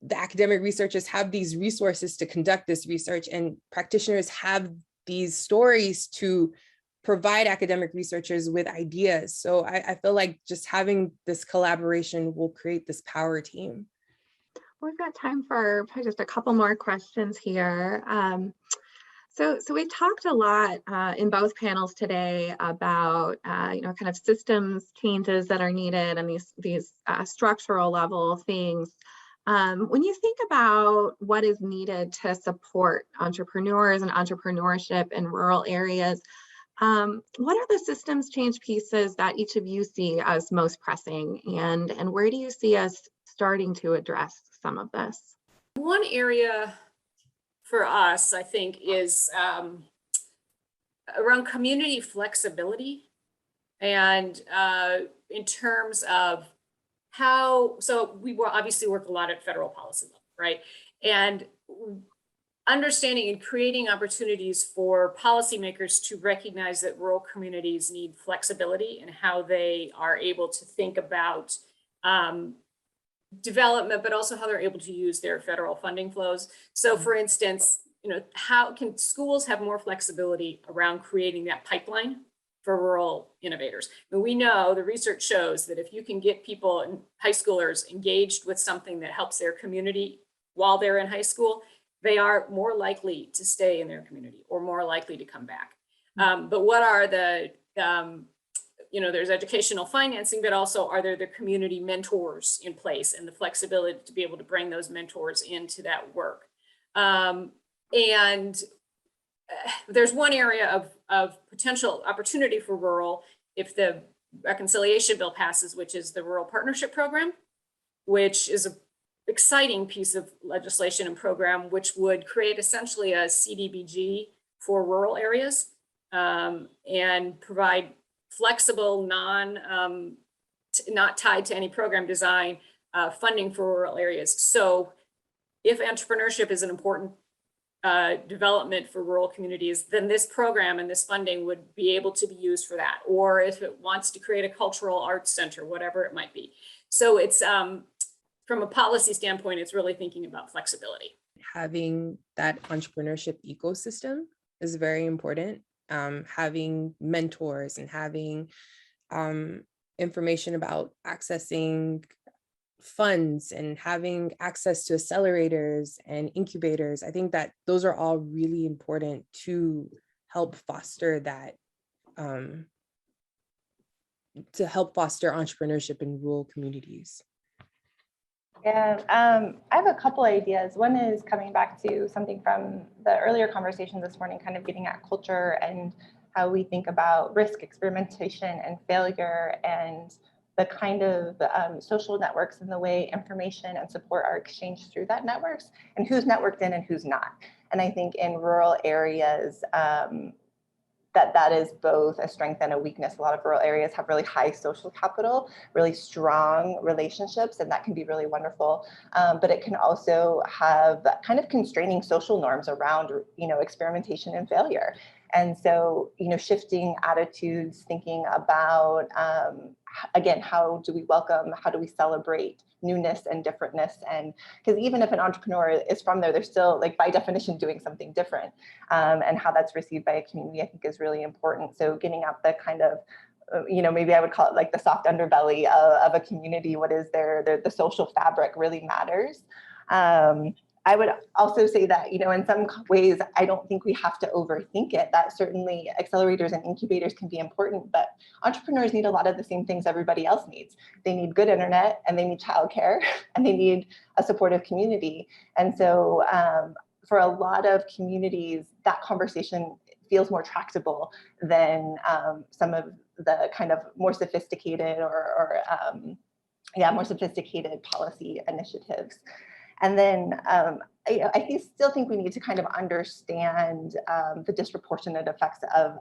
the academic researchers have these resources to conduct this research, and practitioners have these stories to provide academic researchers with ideas. So I feel like just having this collaboration will create this power team. We've got time for probably just a couple more questions here. So we talked a lot in both panels today about kind of systems changes that are needed and these structural level things. When you think about what is needed to support entrepreneurs and entrepreneurship in rural areas, what are the systems change pieces that each of you see as most pressing, and where do you see us starting to address some of this? One area for us, I think, is around community flexibility, and in terms of so we will obviously work a lot at federal policy level, right? And understanding and creating opportunities for policymakers to recognize that rural communities need flexibility and how they are able to think about development, but also how they're able to use their federal funding flows. So for instance, how can schools have more flexibility around creating that pipeline for rural innovators? And we know the research shows that if you can get people and high schoolers engaged with something that helps their community while they're in high school, they are more likely to stay in their community or more likely to come back. But what are the there's educational financing, but also are there the community mentors in place and the flexibility to be able to bring those mentors into that work? And there's one area of potential opportunity for rural if the reconciliation bill passes, which is the Rural Partnership Program, which is an exciting piece of legislation and program, which would create essentially a CDBG for rural areas and provide flexible, not tied to any program design funding for rural areas. So if entrepreneurship is an important development for rural communities, then this program and this funding would be able to be used for that. Or if it wants to create a cultural arts center, whatever it might be. So it's from a policy standpoint, it's really thinking about flexibility. Having that entrepreneurship ecosystem is very important. Having mentors and having information about accessing funds and having access to accelerators and incubators. I think that those are all really important to help foster that, to help foster entrepreneurship in rural communities. Yeah, I have a couple ideas. One is coming back to something from the earlier conversation this morning, kind of getting at culture and how we think about risk, experimentation, and failure, and the kind of social networks and the way information and support are exchanged through that networks, and who's networked in and who's not. And I think in rural areas, that is both a strength and a weakness. A lot of rural areas have really high social capital, really strong relationships, and that can be really wonderful. But it can also have kind of constraining social norms around, experimentation and failure. And so, shifting attitudes, thinking about, again, how do we welcome, how do we celebrate newness and differentness. And because even if an entrepreneur is from there, they're still like by definition doing something different, and how that's received by a community, I think is really important. So getting out the kind of, maybe I would call it like the soft underbelly of a community. What is the social fabric really matters. I would also say that, in some ways, I don't think we have to overthink it. That certainly accelerators and incubators can be important, but entrepreneurs need a lot of the same things everybody else needs. They need good internet, and they need childcare, and they need a supportive community. And so for a lot of communities, that conversation feels more tractable than some of the kind of more sophisticated more sophisticated policy initiatives. And then I still think we need to kind of understand the disproportionate effects of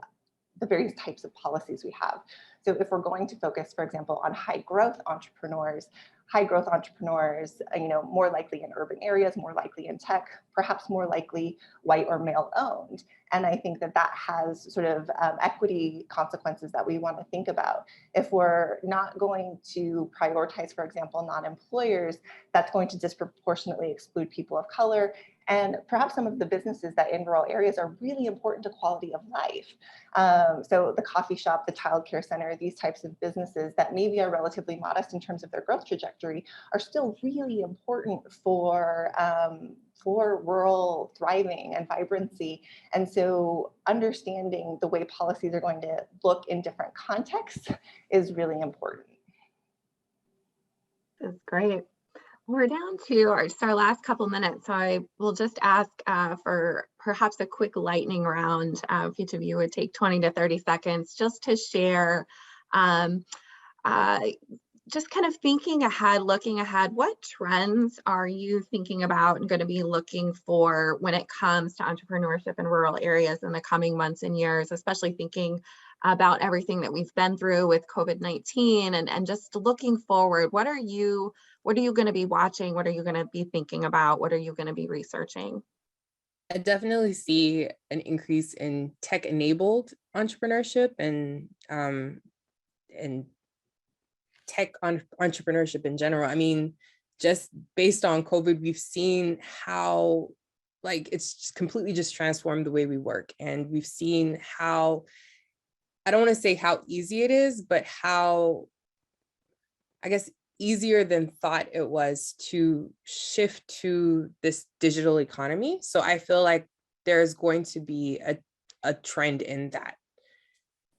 the various types of policies we have. So if we're going to focus, for example, on high growth entrepreneurs, more likely in urban areas, more likely in tech, perhaps more likely white or male owned. And I think that has sort of equity consequences that we want to think about. If we're not going to prioritize, for example, non-employers, that's going to disproportionately exclude people of color and perhaps some of the businesses that in rural areas are really important to quality of life. So the coffee shop, the childcare center, these types of businesses that maybe are relatively modest in terms of their growth trajectory are still really important for rural thriving and vibrancy. And so understanding the way policies are going to look in different contexts is really important. That's great. We're down to our last couple minutes, so I will just ask for perhaps a quick lightning round. If each of you would take 20 to 30 seconds just to share, just kind of thinking ahead, looking ahead, what trends are you thinking about and going to be looking for when it comes to entrepreneurship in rural areas in the coming months and years, especially thinking about everything that we've been through with COVID-19 and just looking forward. What are you going to be watching? What are you going to be thinking about? What are you going to be researching? I definitely see an increase in tech-enabled entrepreneurship and tech entrepreneurship in general. I mean, just based on COVID, we've seen how it's just completely just transformed the way we work. And we've seen how, I don't want to say how easy it is, but how, I guess, easier than thought it was to shift to this digital economy. So I feel like there's going to be a trend in that.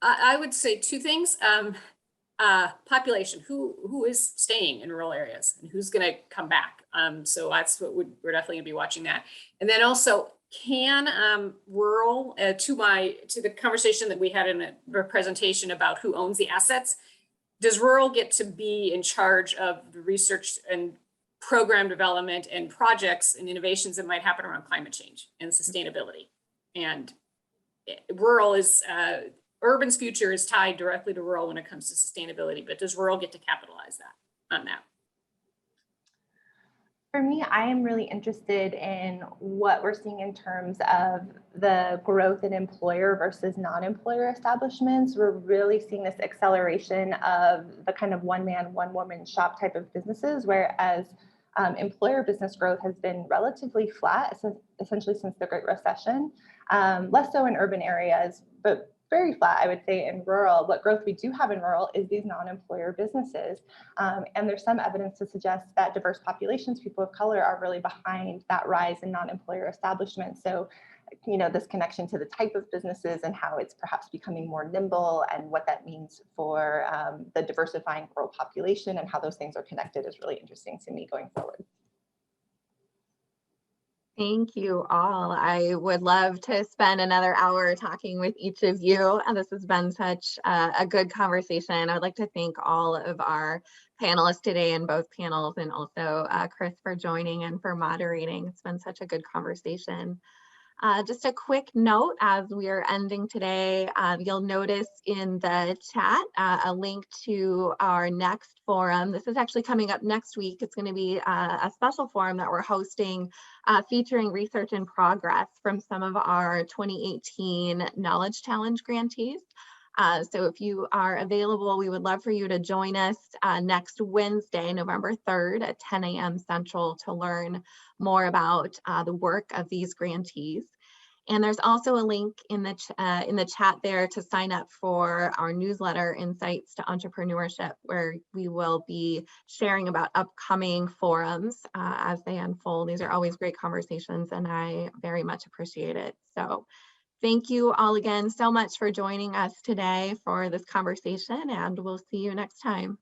I would say two things. Population, who is staying in rural areas and who's going to come back. So that's what we're definitely going to be watching that. And then also, can rural, to the conversation that we had in a presentation about who owns the assets, does rural get to be in charge of the research and program development and projects and innovations that might happen around climate change and sustainability? And rural is, urban's future is tied directly to rural when it comes to sustainability, but does rural get to capitalize on that? For me, I am really interested in what we're seeing in terms of the growth in employer versus non-employer establishments. We're really seeing this acceleration of the kind of one-man, one-woman shop type of businesses, whereas employer business growth has been relatively flat, essentially since the Great Recession, less so in urban areas, but very flat, I would say, in rural. What growth we do have in rural is these non-employer businesses. And there's some evidence to suggest that diverse populations, people of color, are really behind that rise in non-employer establishments. So, this connection to the type of businesses and how it's perhaps becoming more nimble and what that means for the diversifying rural population and how those things are connected is really interesting to me going forward. Thank you all. I would love to spend another hour talking with each of you. This has been such a good conversation. I'd like to thank all of our panelists today in both panels, and also Chris for joining and for moderating. It's been such a good conversation. Just a quick note as we are ending today, you'll notice in the chat a link to our next forum. This is actually coming up next week. It's going to be a special forum that we're hosting featuring research in progress from some of our 2018 Knowledge Challenge grantees. So if you are available, we would love for you to join us next Wednesday, November 3rd at 10 a.m. Central to learn more about the work of these grantees. And there's also a link in the chat there to sign up for our newsletter, Insights to Entrepreneurship, where we will be sharing about upcoming forums as they unfold. These are always great conversations, and I very much appreciate it. So thank you all again so much for joining us today for this conversation, and we'll see you next time.